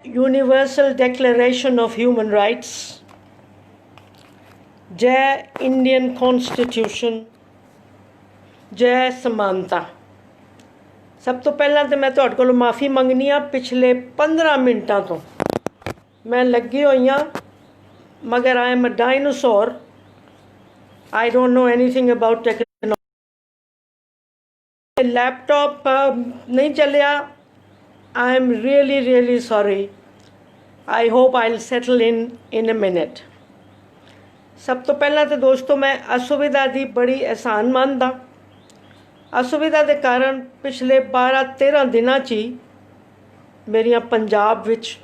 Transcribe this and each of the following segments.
Universal Declaration of Human Rights, जय Indian constitution, जय समानता। सब तो पहला तो मैं तुहाडे कोलों माफ़ी मंगनी आ, पिछले 15 मिनटां तो मैं लगी हुई हाँ, मगर आई am a dinosaur. I don't know anything about technology. Laptop नहीं चलिया। I am really sorry. I hope I will settle in a minute. सब तो पहला तो दोस्तों मैं असुविधा की बड़ी एहसानमंद हाँ। असुविधा के कारण पिछले 12-13 दिनों ही मेरिया पंजाब विच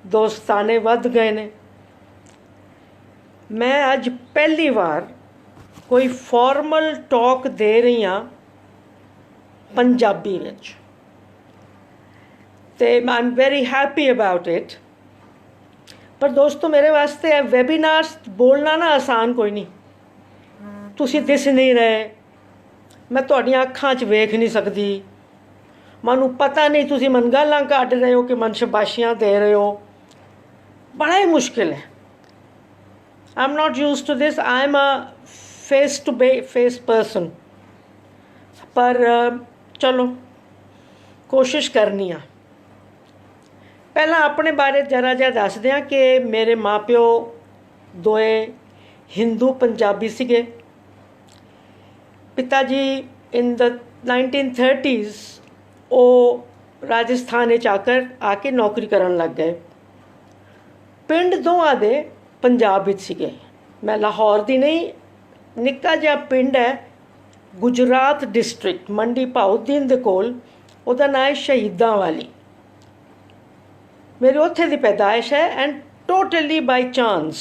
दोस्ताने वध गए ने। मैं अज पहली बार कोई फॉर्मल टॉक दे रही हाँ पंजाबी विच, ते I am very happy about it. पर दोस्तों मेरे वास्ते वेबिनार्स बोलना ना आसान कोई नहीं। तुसी दिस नहीं रहे, मैं तुहाडियां अखां च वेख नहीं सकती, मानू पता नहीं तुसी मन गालां कढ रहे हो कि मन शबाशियां दे रहे हो। बड़ा ही मुश्किल है। I am not used to this. I am a face to face person. पर चलो कोशिश करनी आ। पहला अपने बारे जरा जहा दस दें कि मेरे माँ प्यो दोए हिंदू पंजाबी सीगे। पिता जी इन द 1930s वो राजस्थान आके नौकरी करन लग गए। पिंड दोवां दे पंजाब विच सीगे। मैं लाहौर दी नहीं, निक्का जिहा पिंड है गुजरात डिस्ट्रिक्ट, मंडी भाउद्दीन दे कोल। उहदा नाम है शहीदां वाली। मेरी उत्थे दी पैदाइश है एंड टोटली बाई चांस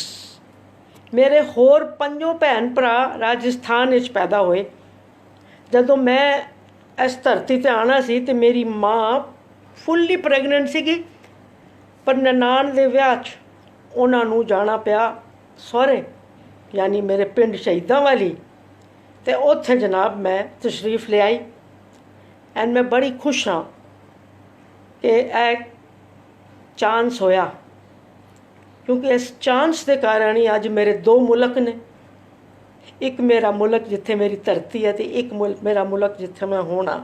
मेरे होर 5 भैन भरा राजस्थान विच पैदा होए। जदों मैं इस धरती ते आना सी ते मेरी माँ फुल्ली प्रैगनेंट सीगी, पर ननान दे विआह च उन्हां नूं जाना पिया सहुरे, यानी मेरे पिंड शहीदां वाली। ते उत्थे जनाब मैं तशरीफ ले आई एंड मैं बड़ी खुश हाँ कि एक चांस होया, क्योंकि इस चांस के कारण ही अज मेरे 2 मुल्क ने। एक मेरा मुल्क जिथे मेरी धरती है, तो एक मेरा मुल्क जिथे मैं होना।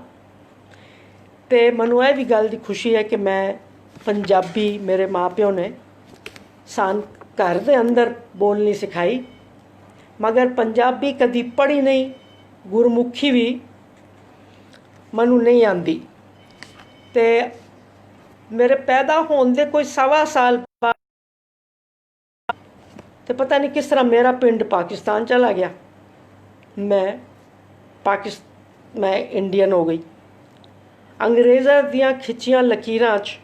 तो मैनू यह भी गल की खुशी है कि मैं पंजाबी मेरे माँ प्यो ने सान घर के अंदर बोलनी सिखाई, मगर पंजाबी कदी पढ़ी नहीं, गुरमुखी भी मैनू नहीं आती। तो मेरे पैदा होने के कोई 1.25 साल बाद तो पता नहीं किस तरह मेरा पिंड पाकिस्तान चला गया। मैं इंडियन हो गई। अंग्रेज़ों दियां खिंचियां लकीरां च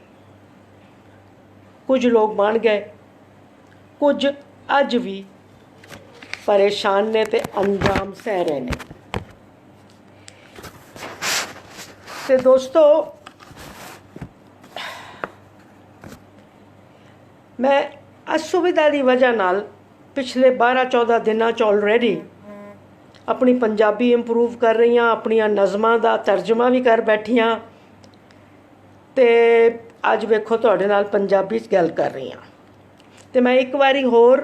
कुछ लोग बन गए, कुछ अज भी परेशान ने ते अंजाम सह रहे ने। ते दोस्तों मैं असुविधा की वजह नाल पिछले 12-14 दिनों ऑलरेडी अपनी पंजाबी इंप्रूव कर रही हाँ, अपनिया नज़मां का तर्जमा भी कर बैठी हाँ। तो अज वेखो तुहाडे नाल पंजाबी च गल कर रही हाँ। तो मैं एक बारी होर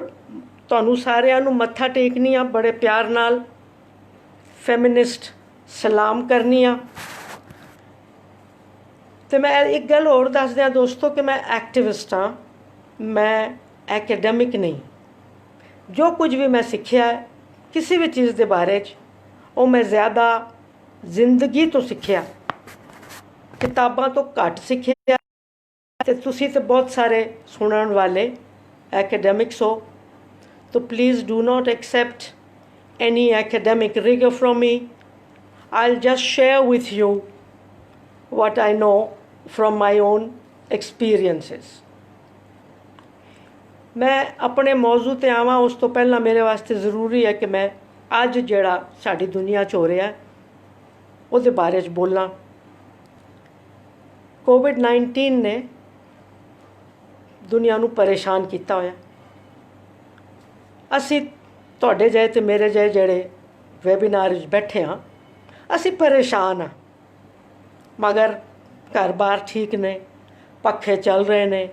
तुहानू सारिआं नू मत्था टेकनी हाँ, बड़े प्यार नाल फैमिनिस्ट सलाम करनी हाँ। तो मैं एक गल होर दस दियां दोस्तों कि मैं एक्टिविस्ट हाँ, मैं एकेडमिक नहीं। जो कुछ भी मैं सीखिया है किसी भी चीज़ के बारे वो मैं ज़्यादा जिंदगी तो सीखिया, किताबां तो घट सीखिया। ते तुसी तो बहुत सारे सुनने वाले एकेडमिक्स हो, तो please do not accept any academic rigour from me. I will just share with you what I know from my own experiences। मैं अपने मौजू ते आवां उस तो पहला मेरे वास्ते ज़रूरी है कि मैं अज जिहड़ा साडी दुनिया च हो रहा है उहदे बारे च बोलां। कोविड-19 ने दुनिया नूं परेशान किया होया। असी तुहाडे जहे ते मेरे जहे जिहड़े वेबिनार विच बैठे हाँ, असी परेशान हाँ, मगर घर बार ठीक ने, पखे चल रहे ने,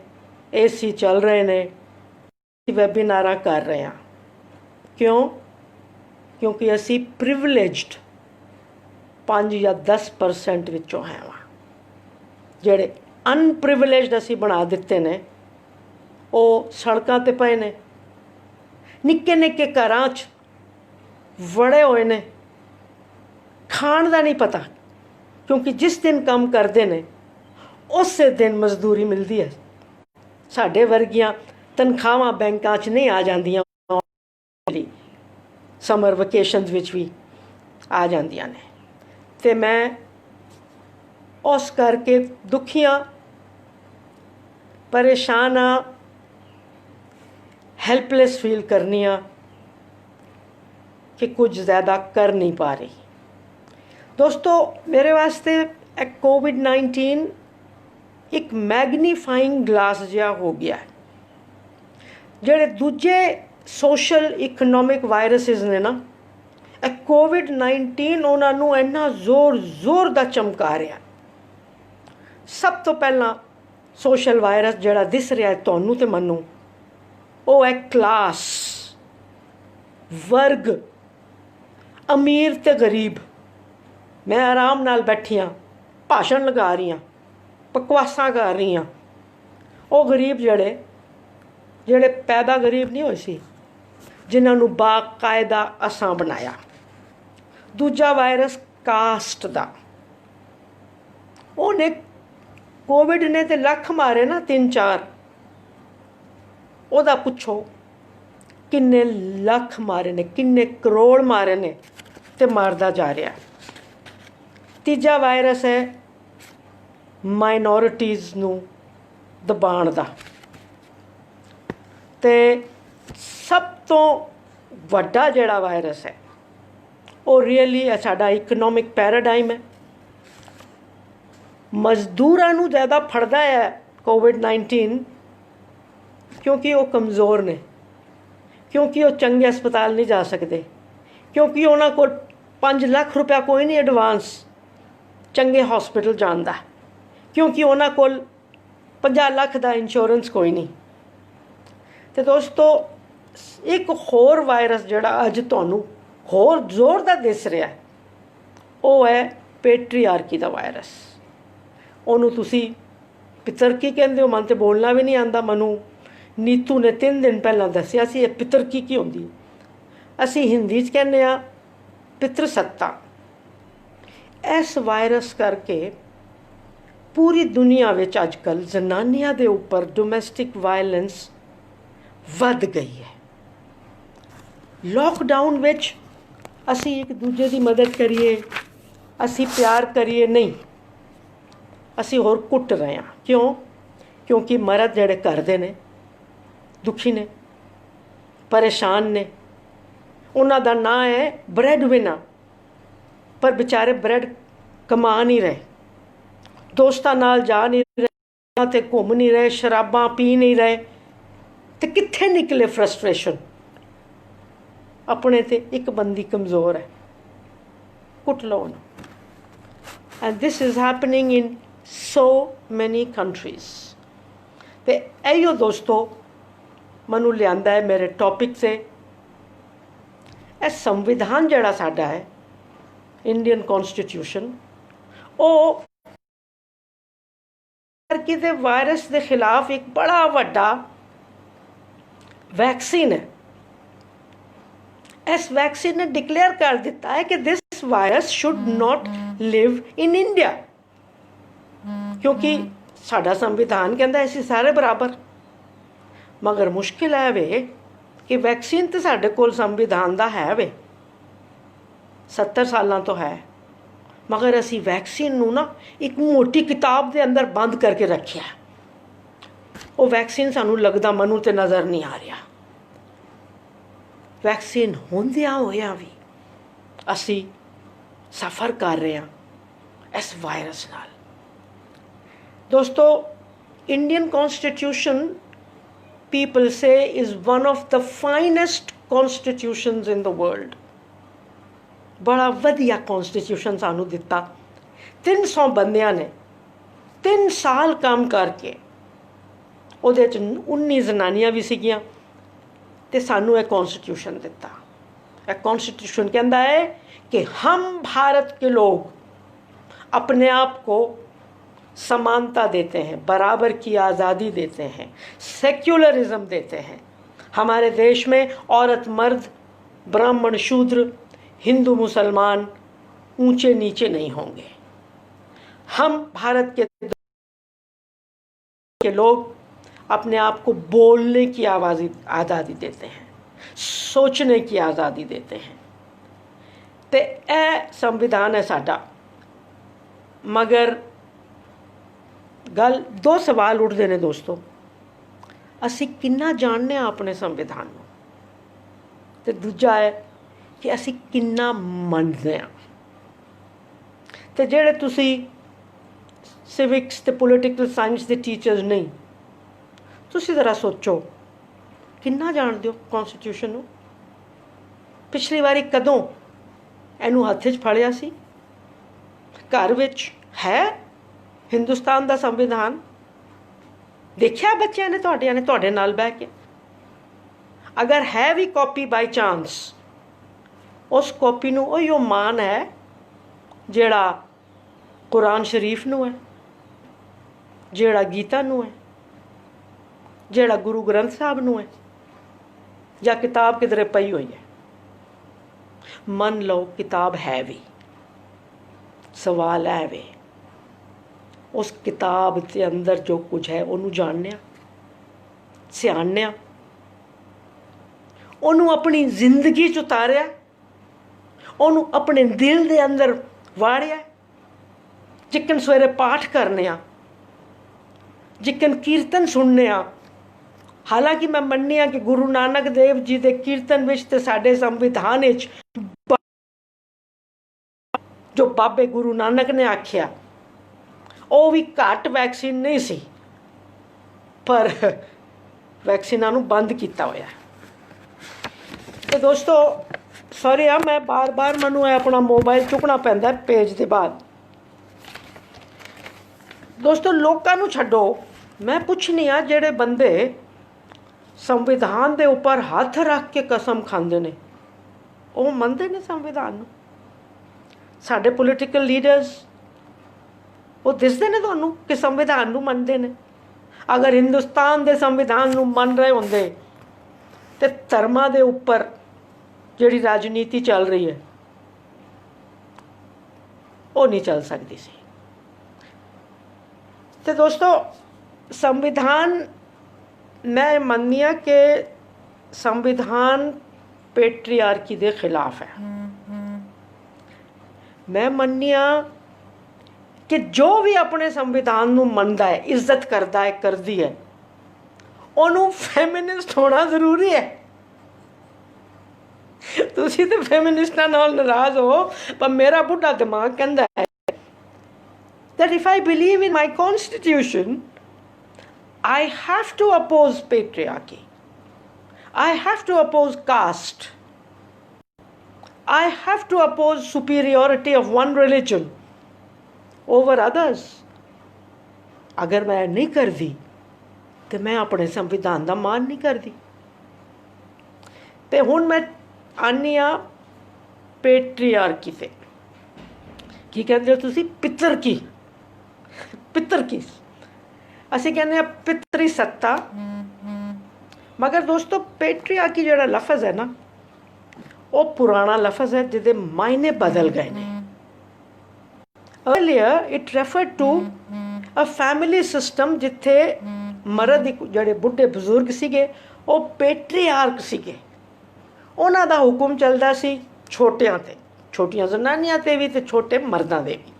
AC ਚੱਲ ਰਹੇ ਨੇ, ਵੈਬੀਨਾਰਾਂ ਕਰ ਰਹੇ ਹਾਂ। ਕਿਉਂ? ਕਿਉਂਕਿ ਅਸੀਂ ਪ੍ਰਿਵਿਲੇਜਡ 5 ਜਾਂ 10% ਵਿੱਚੋਂ ਹੈ ਵਾਂ। ਜਿਹੜੇ ਅਨਪ੍ਰਿਵਿਲੇਜਡ ਅਸੀਂ ਬਣਾ ਦਿੱਤੇ ਨੇ ਉਹ ਸੜਕਾਂ 'ਤੇ ਪਏ ਨੇ, ਨਿੱਕੇ ਨਿੱਕੇ ਘਰਾਂ 'ਚ ਵੜੇ ਹੋਏ ਨੇ, ਖਾਣ ਦਾ ਨਹੀਂ ਪਤਾ, ਕਿਉਂਕਿ ਜਿਸ ਦਿਨ ਕੰਮ ਕਰਦੇ ਨੇ ਉਸੇ ਦਿਨ ਮਜ਼ਦੂਰੀ ਮਿਲਦੀ ਹੈ। ਸਾਡੇ ਵਰਗੀਆਂ ਤਨਖਾਹਾਂ ਬੈਂਕਾਂ 'ਚ ਨਹੀਂ ਆ ਜਾਂਦੀਆਂ, ਸਮਰ ਵਕੇਸ਼ਨਸ ਵਿੱਚ ਵੀ ਆ ਜਾਂਦੀਆਂ ਨੇ। ਅਤੇ ਮੈਂ ਉਸ ਕਰਕੇ ਦੁਖੀ ਹਾਂ, ਪਰੇਸ਼ਾਨ ਹਾਂ, ਹੈਲਪਲੈਸ ਫੀਲ ਕਰਨੀ ਹਾਂ ਕਿ ਕੁਝ ਜ਼ਿਆਦਾ ਕਰ ਨਹੀਂ ਪਾ ਰਹੀ। ਦੋਸਤੋ, ਮੇਰੇ ਵਾਸਤੇ ਇਹ COVID-19 ਇੱਕ ਮੈਗਨੀਫਾਈਂਗ ਗਲਾਸ ਜਿਹਾ ਹੋ ਗਿਆ। ਜਿਹੜੇ ਦੂਜੇ ਸੋਸ਼ਲ ਇਕਨੋਮਿਕ ਵਾਇਰਸਿਸ ਨੇ ਨਾ, ਇਹ COVID-19 ਉਹਨਾਂ ਨੂੰ ਇੰਨਾ ਜ਼ੋਰ ਦਾ ਚਮਕਾ ਰਿਹਾ। ਸਭ ਤੋਂ ਪਹਿਲਾਂ ਸੋਸ਼ਲ ਵਾਇਰਸ ਜਿਹੜਾ ਦਿਸ ਰਿਹਾ ਤੁਹਾਨੂੰ ਅਤੇ ਮੈਨੂੰ, ਉਹ ਹੈ ਕਲਾਸ, ਵਰਗ, ਅਮੀਰ ਅਤੇ ਗਰੀਬ। ਮੈਂ ਆਰਾਮ ਨਾਲ ਬੈਠੀ ਹਾਂ, ਭਾਸ਼ਣ ਲਗਾ ਰਹੀ ਹਾਂ, ਬਕਵਾਸਾਂ ਕਰ ਰਹੀ ਹਾਂ। ਉਹ ਗਰੀਬ ਜਿਹੜੇ ਪੈਦਾ ਗਰੀਬ ਨਹੀਂ ਹੋਏ ਸੀ, ਜਿਨ੍ਹਾਂ ਨੂੰ ਬਾਕਾਇਦਾ ਅਸਾਂ ਬਣਾਇਆ। ਦੂਜਾ ਵਾਇਰਸ ਕਾਸਟ ਦਾ, ਉਹਨੇ ਕੋਵਿਡ ਨੇ ਤੇ ਲੱਖ ਮਾਰੇ ਨਾ, 3-4, ਉਹਦਾ ਪੁੱਛੋ ਕਿੰਨੇ ਲੱਖ ਮਾਰੇ ਨੇ, ਕਿੰਨੇ ਕਰੋੜ ਮਾਰੇ ਨੇ, ਤੇ ਮਾਰਦਾ ਜਾ ਰਿਹਾ। ਤੀਜਾ ਵਾਇਰਸ ਹੈ ਮਾਈਨੋਰਿਟੀਜ਼ ਨੂੰ ਦਬਾਉਣ ਦਾ, ਅਤੇ ਸਭ ਤੋਂ ਵੱਡਾ ਜਿਹੜਾ ਵਾਇਰਸ ਹੈ ਉਹ ਰੀਅਲੀ ਹੈ ਸਾਡਾ ਇਕਨੋਮਿਕ ਪੈਰਾਡਾਈਮ ਹੈ। ਮਜ਼ਦੂਰਾਂ ਨੂੰ ਜ਼ਿਆਦਾ ਫੜਦਾ ਹੈ COVID-19 ਕਿਉਂਕਿ ਉਹ ਕਮਜ਼ੋਰ ਨੇ, ਕਿਉਂਕਿ ਉਹ ਚੰਗੇ ਹਸਪਤਾਲ ਨਹੀਂ ਜਾ ਸਕਦੇ, ਕਿਉਂਕਿ ਉਹਨਾਂ ਕੋਲ 5 ਲੱਖ ਰੁਪਇਆ ਕੋਈ ਨਹੀਂ ਐਡਵਾਂਸ ਚੰਗੇ ਹੌਸਪੀਟਲ ਜਾਣ ਦਾ, ਕਿਉਂਕਿ ਉਹਨਾਂ ਕੋਲ 50 ਲੱਖ ਦਾ ਇੰਸ਼ੋਰੈਂਸ ਕੋਈ ਨਹੀਂ। ਅਤੇ ਦੋਸਤੋ, ਇੱਕ ਹੋਰ ਵਾਇਰਸ ਜਿਹੜਾ ਅੱਜ ਤੁਹਾਨੂੰ ਹੋਰ ਜ਼ੋਰ ਦਾ ਦਿਸ ਰਿਹਾ, ਉਹ ਹੈ ਪੈਟਰੀਆਰਕੀ ਦਾ ਵਾਇਰਸ। ਉਹਨੂੰ ਤੁਸੀਂ ਪਿਤਰਕੀ ਕਹਿੰਦੇ ਹੋ, ਮਨ ਤੇ ਬੋਲਣਾ ਵੀ ਨਹੀਂ ਆਉਂਦਾ। ਮੈਨੂੰ ਨੀਤੂ ਨੇ 3 ਦਿਨ ਪਹਿਲਾਂ ਦੱਸਿਆ ਸੀ ਇਹ ਪਿਤਰਕੀ ਕੀ ਹੁੰਦੀ। ਅਸੀਂ ਹਿੰਦੀ 'ਚ ਕਹਿੰਦੇ ਹਾਂ ਪਿਤਰ ਸੱਤਾ। ਇਸ ਵਾਇਰਸ ਕਰਕੇ ਪੂਰੀ ਦੁਨੀਆ ਵਿੱਚ ਅੱਜ ਕੱਲ੍ਹ ਜ਼ਨਾਨੀਆਂ ਦੇ ਉੱਪਰ ਡੋਮੈਸਟਿਕ ਵਾਇਲੈਂਸ ਵੱਧ ਗਈ ਹੈ। ਲੋਕਡਾਊਨ ਵਿੱਚ ਅਸੀਂ ਇੱਕ ਦੂਜੇ ਦੀ ਮਦਦ ਕਰੀਏ, ਅਸੀਂ ਪਿਆਰ ਕਰੀਏ, ਨਹੀਂ, ਅਸੀਂ ਹੋਰ ਕੁੱਟ ਰਹੇ ਹਾਂ। ਕਿਉਂ? ਕਿਉਂਕਿ ਮਰਦ ਜਿਹੜੇ ਕਰਦੇ ਨੇ ਦੁਖੀ ਨੇ, ਪਰੇਸ਼ਾਨ ਨੇ, ਉਹਨਾਂ ਦਾ ਨਾਂ ਹੈ ਬ੍ਰੈਡ ਵਿਨਰ, ਪਰ ਵਿਚਾਰੇ ਬ੍ਰੈਡ ਕਮਾ ਨਹੀਂ ਰਹੇ, ਦੋਸਤਾਂ ਨਾਲ ਜਾ ਨਹੀਂ ਰਹੇ, ਅਤੇ ਘੁੰਮ ਨਹੀਂ ਰਹੇ, ਸ਼ਰਾਬਾਂ ਪੀ ਨਹੀਂ ਰਹੇ, ਅਤੇ ਕਿੱਥੇ ਨਿਕਲੇ ਫਰਸਟ੍ਰੇਸ਼ਨ। ਆਪਣੇ ਤੇ ਇੱਕ ਬੰਦੀ ਕਮਜ਼ੋਰ ਹੈ, ਕੁੱਟ ਲਓ ਉਹਨੂੰ। And this is happening in so many countries. ਅਤੇ ਇਹੀਓ ਦੋਸਤੋ ਮੈਨੂੰ ਲਿਆਂਦਾ ਹੈ ਮੇਰੇ ਟੌਪਿਕ 'ਤੇ। ਇਹ ਸੰਵਿਧਾਨ ਜਿਹੜਾ ਸਾਡਾ ਹੈ, ਇੰਡੀਅਨ ਕੌਨਸਟੀਟਿਊਸ਼ਨ, ਉਹ ਪੈਟਰੀਆਰਕੀ ਦੇ ਵਾਇਰਸ ਦੇ ਖਿਲਾਫ ਇੱਕ ਬੜਾ ਵੱਡਾ ਵੈਕਸੀਨ ਹੈ। ਇਸ ਵੈਕਸੀਨ ਨੇ ਡਿਕਲੇਅਰ ਕਰ ਦਿੱਤਾ ਹੈ ਕਿ this virus should not live in India, ਕਿਉਂਕਿ ਸਾਡਾ ਸੰਵਿਧਾਨ ਕਹਿੰਦਾ ਅਸੀਂ ਸਾਰੇ ਬਰਾਬਰ। ਮਗਰ ਮੁਸ਼ਕਿਲ ਹੈ ਵੇ ਕਿ ਵੈਕਸੀਨ ਤਾਂ ਸਾਡੇ ਕੋਲ ਸੰਵਿਧਾਨ ਦਾ ਹੈ ਵੇ, 70 ਸਾਲਾਂ ਤੋਂ ਹੈ, ਮਗਰ ਅਸੀਂ ਵੈਕਸੀਨ ਨੂੰ ਨਾ ਇੱਕ ਮੋਟੀ ਕਿਤਾਬ ਦੇ ਅੰਦਰ ਬੰਦ ਕਰਕੇ ਰੱਖਿਆ। ਉਹ ਵੈਕਸੀਨ ਸਾਨੂੰ ਲੱਗਦਾ ਮੈਨੂੰ ਤੇ ਨਜ਼ਰ ਨਹੀਂ ਆ ਰਿਹਾ। ਵੈਕਸੀਨ ਹੁੰਦਿਆਂ ਹੋਇਆਂ ਵੀ ਅਸੀਂ ਸਫਰ ਕਰ ਰਹੇ ਹਾਂ ਇਸ ਵਾਇਰਸ ਨਾਲ। ਦੋਸਤੋ, Indian ਕੌਨਸਟੀਟਿਊਸ਼ਨ people say is one of the finest constitutions in the world. ਬੜਾ ਵਧੀਆ ਕੌਨਸਟੀਟਿਊਸ਼ਨ ਸਾਨੂੰ ਦਿੱਤਾ। 300 ਬੰਦਿਆਂ ਨੇ 3 ਸਾਲ ਕੰਮ ਕਰਕੇ ਉਹਦੇ 'ਚ 19 ਜ਼ਨਾਨੀਆਂ ਵੀ ਸੀਗੀਆਂ ਤੇ ਸਾਨੂੰ ਇਹ कॉन्स्टिट्यूशन ਦਿੱਤਾ। ਇਹ कॉन्स्टिट्यूशन कहता है कि हम भारत के लोग अपने आप को समानता देते हैं, बराबर की आज़ादी देते हैं, सेक्युलरिज्म देते हैं। हमारे देश में औरत मर्द, ब्राह्मण शूद्र, हिंदू मुसलमान ऊंचे नीचे नहीं होंगे। हम भारत के लोग अपने आप को बोलने की आज़ादी देते हैं, सोचने की आज़ादी देते हैं। तो यह संविधान है साडा। मगर गल दो सवाल उठते हैं दोस्तों, असी किन्ना जानने अपने संविधान को, ते दूजा है कि असी किन्ना मनदे हैं। ते जेड़े तुसी सिविक्स ते पोलिटिकल साइंस के टीचर्स नहीं, तुसी ज़रा सोचो किन्ना जानते हो कॉन्स्टिट्यूशन नूं। पिछली बारी कदों इनू हत्थ 'च फड़िया सी? घर विच है हिंदुस्तान दा संविधान? देखिया बच्चों ने तुहाडे नाल बह के? अगर है भी कॉपी बाई चांस, उस कॉपी नूं उहिओ मान है जिहड़ा कुरान शरीफ नूं है, जिहड़ा गीता नूं है, जिहड़ा गुरु ग्रंथ साहब नूं है, या किताब किधरे पई हुई है। मन लो किताब है भी, सवाल है वे उस किताब के अंदर जो कुछ है उन्होंने जानने, सियाणने, उन्होंने अपनी जिंदगी च उतारिया, उन्होंने अपने दिल के अंदर वाड़िया। जिकन सवेरे पाठ करने, जिकन कीर्तन सुनने। हालांकि मैं मन्नी कि गुरु नानक देव जी के कीर्तन विच ते साडे संविधान विच जो बाबे गुरु नानक ने आख्या वो भी घट वैक्सीन नहीं सी, पर वैक्सीनां नूं बंद किया होया। तो दोस्तों सॉरी आ, मैं बार बार मैनू अपना मोबाइल चुकना पैंदा पेज के बाद। दोस्तों लोगों नूं छड्डो, मैं पुछनी आ जेड़े बंदे संविधान के उपर हथ रख के कसम खांदे ने, वो मनदे ने संविधान नूं? साडे पोलिटिकल लीडर्स वो दिसदे ने तुहानूं कि संविधान नूं मनदे ने? अगर हिंदुस्तान के संविधान नूं मन रहे होंदे ते धर्मां दे उपर जिहड़ी राजनीति चल रही है वो नहीं चल सकती सी। तो दोस्तों संविधान, मैं मननी हाँ कि संविधान पेट्रियार्की के खिलाफ है। मैं मननी हाँ कि जो भी अपने संविधान नूं मनदा है, इज्जत करता है, करती है, उन्होंने फैमिनिस्ट होना जरूरी है। तुसी तो फैमिनिस्टां नाल नाराज हो, पर मेरा बुढ़ा दिमाग कहता है that if I believe in my constitution, I have to oppose patriarchy. I have to oppose caste. I have to oppose superiority of one religion over others. अगर मैं नहीं करती तो मैं अपने संविधान का मान नहीं करती। तो हुण मैं आनी आ पेट्रियार्की से। की कहते हो तुसी? पितरकी। पितरकी असीं कहने पितरी सत्ता। मगर दोस्तों पेट्रियार्की जिहड़ा लफज है ना, वो पुराना लफज है जिहदे मायने बदल गए ने। Earlier it referred to a family system जिथे मर्द जिहड़े बुढ़े बजुर्ग सीगे वो पेट्रियार्क सीगे, उन्हां दा हुक्म चलदा सी छोटियां ते, छोटियां जनानियां ते भी ते छोटे मर्दां दे भी।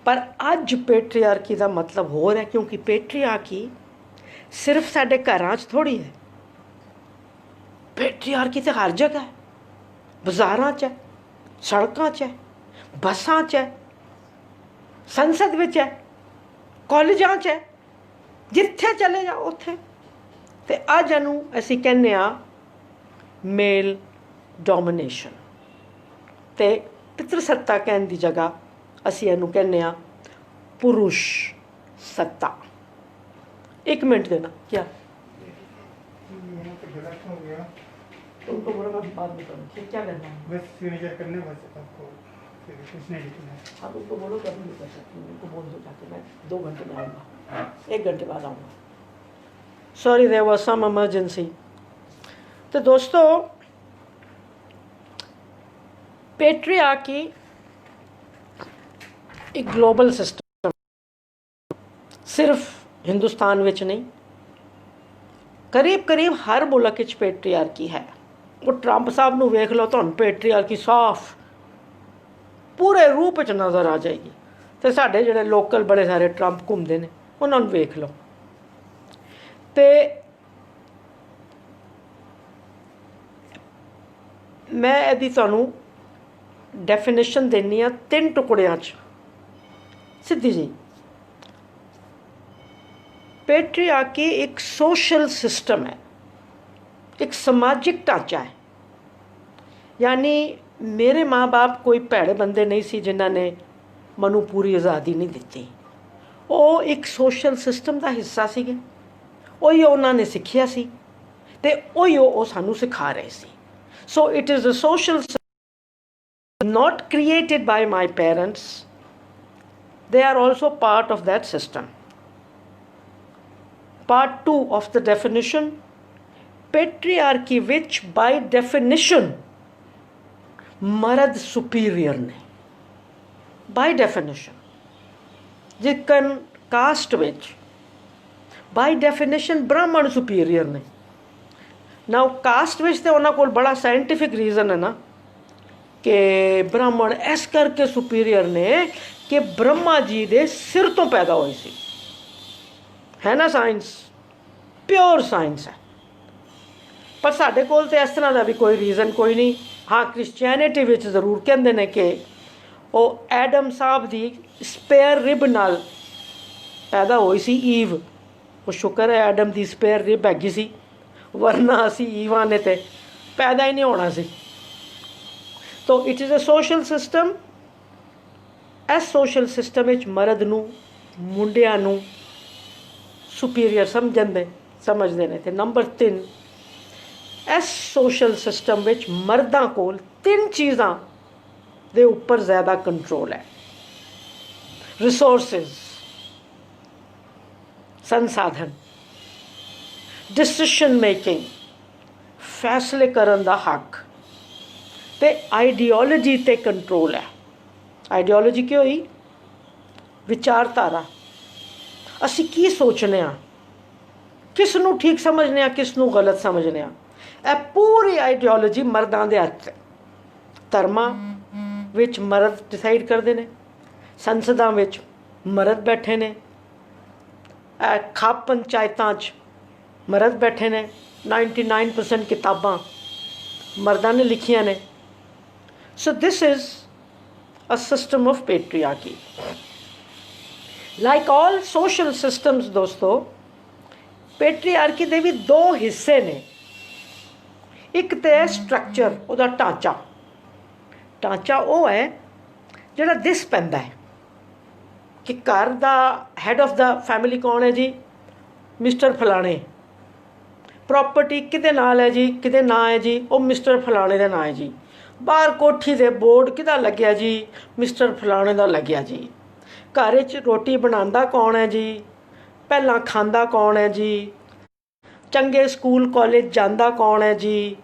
पर अज पेट्रियार्की का मतलब होर है, क्योंकि पेट्रियार्की सिर्फ साडे घरां च थोड़ी है। पेट्रियार्की तो हर जगह है, बाजारां च है, सड़कों च है, बसां च है, संसद विच है, कॉलेजां च है, जिथे चले जाओ उत्थे। ते अज इहनूं असीं कहने आ मेल डोमिनेशन। ते पितृसत्ता कहण दी जगह असीं इहनूं कहने आ पुरुष सत्ता। 1 मिनट देना। क्या यहाँ पे गलत हो गया। तुमको बोलो मैं बाद में करूँ, ठीक? क्या करना है? बस सिग्नेचर करने, बस आपको फिर कुछ नहीं लिखना है। आप उनको बोलो कभी नहीं कर सकती, उनको बोल दो जाके मैं 2 घंटे में आऊँगा, 1 घंटे बाद आऊँगा। Sorry there was some emergency. तो दोस्तों, पेट्रियार्की एक ग्लोबल सिस्टम, सिर्फ हिंदुस्तान विच नहीं, करीब करीब हर मुल्क विच पेट्रियार्की है। वो ट्रंप साहब नूं वेख लो, तुहानूं पेट्रियार्की साफ पूरे रूप च नज़र आ जाएगी। तो साढ़े जिहड़े लोकल बड़े सारे ट्रंप घूमते हैं, उन्होंने वेख लो। तो मैं यदि तुहानूं डेफिनेशन देनी आ 3 टुकड़ियां च, सीधी जी। पेट्रियार्की एक सोशल सिस्टम है, एक सामाजिक ढांचा है। यानी मेरे माँ बाप कोई भैड़े बंदे नहीं सी जिन्हां ने मनु पूरी आज़ादी नहीं दी। वो एक सोशल सिस्टम का हिस्सा सीगे, उही उन्होंने सिक्ख्या सी ते उही वो सानू सिखा रहे सी। So it is a social not created by my parents, they are also part of that system. Part 2 of the definition, patriarchy which by definition मर्द सुपीरियर ने, by definition। जिकन कास्ट विच by definition ब्राह्मण सुपीरियर ने। Now caste विच तो उन्होंने कोल बड़ा scientific reason है ना कि ब्राह्मण इस करके सुपीरियर ने कि ब्रह्मा जी दे सिर तो पैदा हुए सी, है ना। साइंस प्योर साइंस है, पर साढ़े कोल तो इस तरह का भी कोई रीज़न कोई नहीं। हाँ, क्रिश्चियनिटी विच जरूर कहते हैं कि वो एडम साहब दी स्पेयर रिब नाल पैदा हुई सी ईव। वो शुक्र है एडम दी स्पेयर रिब हैगी सी, वरना असी ईवा ने ते पैदा ही नहीं होना सी। तो it is a social system. इस सोशल सिस्टम विच मर्द नूं मुंडियां नूं सुपीरियर समझते हैं। तो नंबर 3, इस सोशल सिस्टम विच मर्दां कोल 3 चीज़ां दे उपर ज़्यादा कंट्रोल है। रिसोर्सिस, संसाधन, डिसीशन मेकिंग, फैसले करन दा हक, ते आइडियोलॉजी ते कंट्रोल है। आइडियोलॉजी की होई? विचारधारा। असी की सोचने आ, किस नूं ठीक समझने आ, किस नूं गलत समझने आ, यह पूरी आइडियोलॉजी मर्दां दे हत्थ। धर्मां विच मर्द डिसाइड करते हैं, संसदां विच मर्द बैठे ने, खाप पंचायतां च मर्द बैठे ने। 99% किताबां मर्दां ने लिखियां ने। So this is a system of patriarchy. Like all social systems दोस्तों, पेट्रियार्की दे भी 2 हिस्से ने। एक तो है स्ट्रक्चर, उहदा ढांचा। ढांचा वो है जिहड़ा दिस पैंदा है कि घर दा हैड ऑफ द फैमिली कौन है जी, मिस्टर फलाने। प्रॉपर्टी किते नाल है जी, किते ना है जी, वो मिस्टर फलाने दे नां है जी। बाहर कोठी दे बोर्ड किदा लग्या जी, मिस्टर फलाने दा लग्या जी। घर च रोटी बनांदा कौन है जी, पहलां खांदा कौन है जी, चंगे स्कूल कॉलेज जांदा कौन है जी,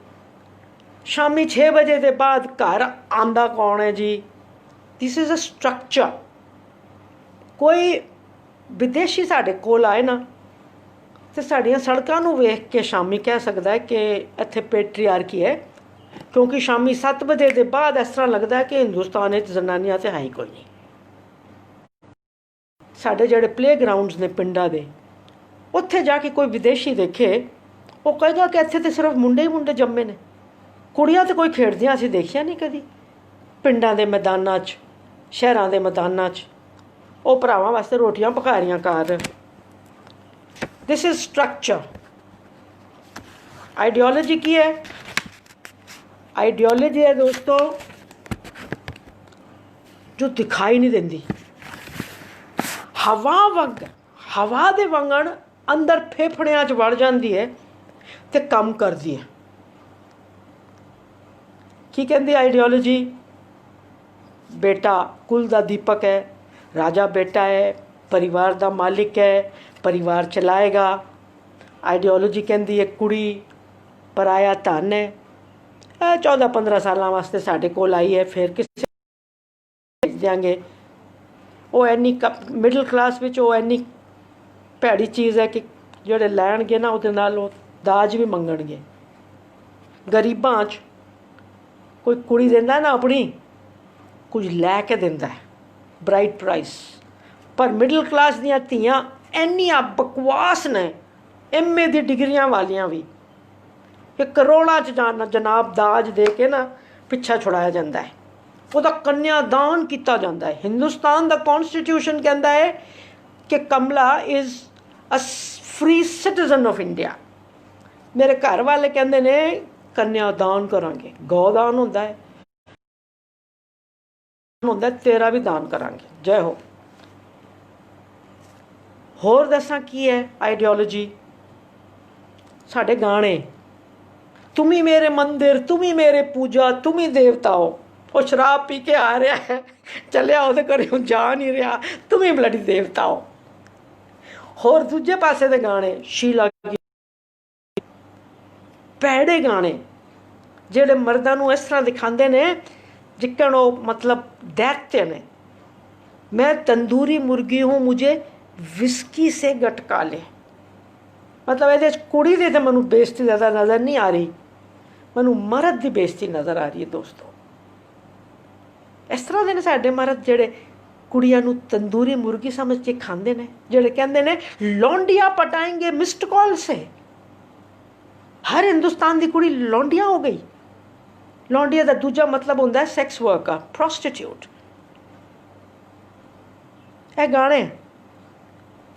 शामी 6 बजे के बाद घर आंदा कौन है जी। This is a structure. कोई विदेशी साढ़े कोल आए ना तो साड़ियाँ सड़कों नूं वेख के शामी कह सकता है कि इत्थे पेट्रियार्की है, क्योंकि शामी 7 बजे के बाद इस तरह लगता है कि हिंदुस्तान जनानियां तो है ही कोई नहीं। साढ़े जिहड़े प्ले ग्राउंड्स ने पिंडां दे, उत्थे जाके कोई विदेशी देखे, वो कहेगा कि इत्थे तो सिर्फ मुंडे ही मुंडे जम्मे ने, कुड़ियां तो कोई खेड़दियां असीं देखियां नहीं कदी। पिंडां दे मैदानां च, शहरां दे मैदानां च वो भरावां वास्ते रोटियां पका रहियां घर। This is structure. आइडियोलॉजी की है? आइडियोलॉजी है दोस्तों जो दिखाई नहीं देंदी। हवा दे वंगण ਅੰਦਰ ਫੇਫੜਿਆਂ 'ਚ ਵੜ ਜਾਂਦੀ ਹੈ ਤੇ ਕੰਮ ਕਰਦੀ ਹੈ। ਕੀ ਕਹਿੰਦੀ ਆਈਡੀਓਲੋਜੀ? ਬੇਟਾ ਕੁਲ ਦਾ ਦੀਪਕ ਹੈ, ਰਾਜਾ ਬੇਟਾ ਹੈ, ਪਰਿਵਾਰ ਦਾ ਮਾਲਿਕ ਹੈ, ਪਰਿਵਾਰ ਚਲਾਏਗਾ। ਆਈਡੀਓਲੋਜੀ ਕਹਿੰਦੀ ਹੈ ਕੁੜੀ ਪਰਾਇਆ ਧਨ ਹੈ। 14-15 ਸਾਲਾਂ ਵਾਸਤੇ ਸਾਡੇ ਕੋਲ ਆਈ ਹੈ, ਫਿਰ ਕਿਸੇ ਭੇਜ ਦਿਆਂਗੇ। ਉਹ ਇੰਨੀ ਮਿਡਲ ਕਲਾਸ ਵਿੱਚ ਉਹ ਇੰਨੀ ਭੈੜੀ ਚੀਜ਼ ਹੈ ਕਿ ਜਿਹੜੇ ਲੈਣਗੇ ਨਾ ਉਹਦੇ ਨਾਲ ਉਹ ਦਾਜ ਵੀ ਮੰਗਣਗੇ। ਗਰੀਬਾਂ 'ਚ ਕੋਈ ਕੁੜੀ ਦਿੰਦਾ ਨਾ ਆਪਣੀ, ਕੁਝ ਲੈ ਕੇ ਦਿੰਦਾ ਹੈ, ਬ੍ਰਾਈਟ ਪ੍ਰਾਈਸ। ਪਰ ਮਿਡਲ ਕਲਾਸ ਦੀਆਂ ਧੀਆਂ ਇੰਨੀਆਂ ਬਕਵਾਸ ਨੇ, MA ਦੀ ਡਿਗਰੀਆਂ ਵਾਲੀਆਂ ਵੀ, ਕਿ ਕਰੋੜਾਂ 'ਚ ਜਨਾਬ ਦਾਜ ਦੇ ਕੇ ਨਾ ਪਿੱਛਾ ਛੁਡਾਇਆ ਜਾਂਦਾ ਹੈ, ਉਹਦਾ ਕੰਨਿਆਦਾਨ ਕੀਤਾ ਜਾਂਦਾ ਹੈ। ਹਿੰਦੁਸਤਾਨ ਦਾ ਕੌਨਸਟੀਟਿਊਸ਼ਨ ਕਹਿੰਦਾ ਹੈ ਕਿ Kamala is a free citizen of India. ਮੇਰੇ ਘਰ ਵਾਲੇ ਕਹਿੰਦੇ ਨੇ ਕੰਨਿਆਦਾਨ ਕਰਾਂਗੇ, ਗੌਦਾਨ ਹੁੰਦਾ ਹੈ, ਤੇਰਾ ਵੀ ਦਾਨ ਕਰਾਂਗੇ। ਜੈ ਹੋ। ਹੋਰ ਦੱਸਾਂ ਕੀ ਹੈ ਆਈਡੀਓਲੋਜੀ? ਸਾਡੇ ਗਾਣੇ, ਤੁਮੀ ਮੇਰੇ ਮੰਦਿਰ, ਤੁਮੀ ਮੇਰੇ ਪੂਜਾ, ਤੁਮੀ ਦੇਵਤਾ ਹੋ। ਉਹ ਸ਼ਰਾਬ ਪੀ ਕੇ ਆ ਰਿਹਾ ਹੈ, ਚੱਲਿਆ ਉਹਦੇ ਘਰੇ ਹੁਣ ਜਾ ਨਹੀਂ ਰਿਹਾ, ਤੁਮੀ ਬਲੱਡੀ ਦੇਵਤਾ ਹੋ। ਹੋਰ ਦੂਜੇ ਪਾਸੇ ਦੇ ਗਾਣੇ, ਸ਼ੀਲਾ ਭੈੜੇ ਗਾਣੇ ਜਿਹੜੇ ਮਰਦਾਂ ਨੂੰ ਇਸ ਤਰ੍ਹਾਂ ਦਿਖਾਉਂਦੇ ਨੇ ਜਿੱਕਣ ਉਹ ਮਤਲਬ ਦੇਖਤੇ ਨੇ। ਮੈਂ ਤੰਦੂਰੀ ਮੁਰਗੀ ਹੂੰ, ਮੁਝੇ ਵਿਸਕੀ ਸੇ ਗਟਕਾ ਲੈ। ਮਤਲਬ ਇਹਦੇ 'ਚ ਕੁੜੀ ਦੀ ਤਾਂ ਮੈਨੂੰ ਬੇਇੱਜ਼ਤੀ ਜ਼ਿਆਦਾ ਨਜ਼ਰ ਨਹੀਂ ਆ ਰਹੀ, ਮੈਨੂੰ ਮਰਦ ਦੀ ਬੇਇੱਜ਼ਤੀ ਨਜ਼ਰ ਆ ਰਹੀ ਹੈ ਦੋਸਤੋ। ਇਸ ਤਰ੍ਹਾਂ ਦੇ ਨੇ ਸਾਡੇ ਮਰਦ ਜਿਹੜੇ ਕੁੜੀਆਂ ਨੂੰ ਤੰਦੂਰੀ ਮੁਰਗੀ ਸਮਝ ਕੇ ਖਾਂਦੇ ਨੇ, ਜਿਹੜੇ ਕਹਿੰਦੇ ਨੇ ਲੌਂਡੀਆਂ ਪਟਾਏਂਗੇ ਮਿਸਡ ਕਾਲ ਸੇ। ਹਰ ਹਿੰਦੁਸਤਾਨ ਦੀ ਕੁੜੀ ਲੌਂਡੀਆਂ ਹੋ ਗਈ। ਲੌਂਡੀਆਂ ਦਾ ਦੂਜਾ ਮਤਲਬ ਹੁੰਦਾ ਹੈ ਸੈਕਸ ਵਰਕਰ, ਪ੍ਰੋਸਟੀਟਿਊਟ। ਇਹ ਗਾਣੇ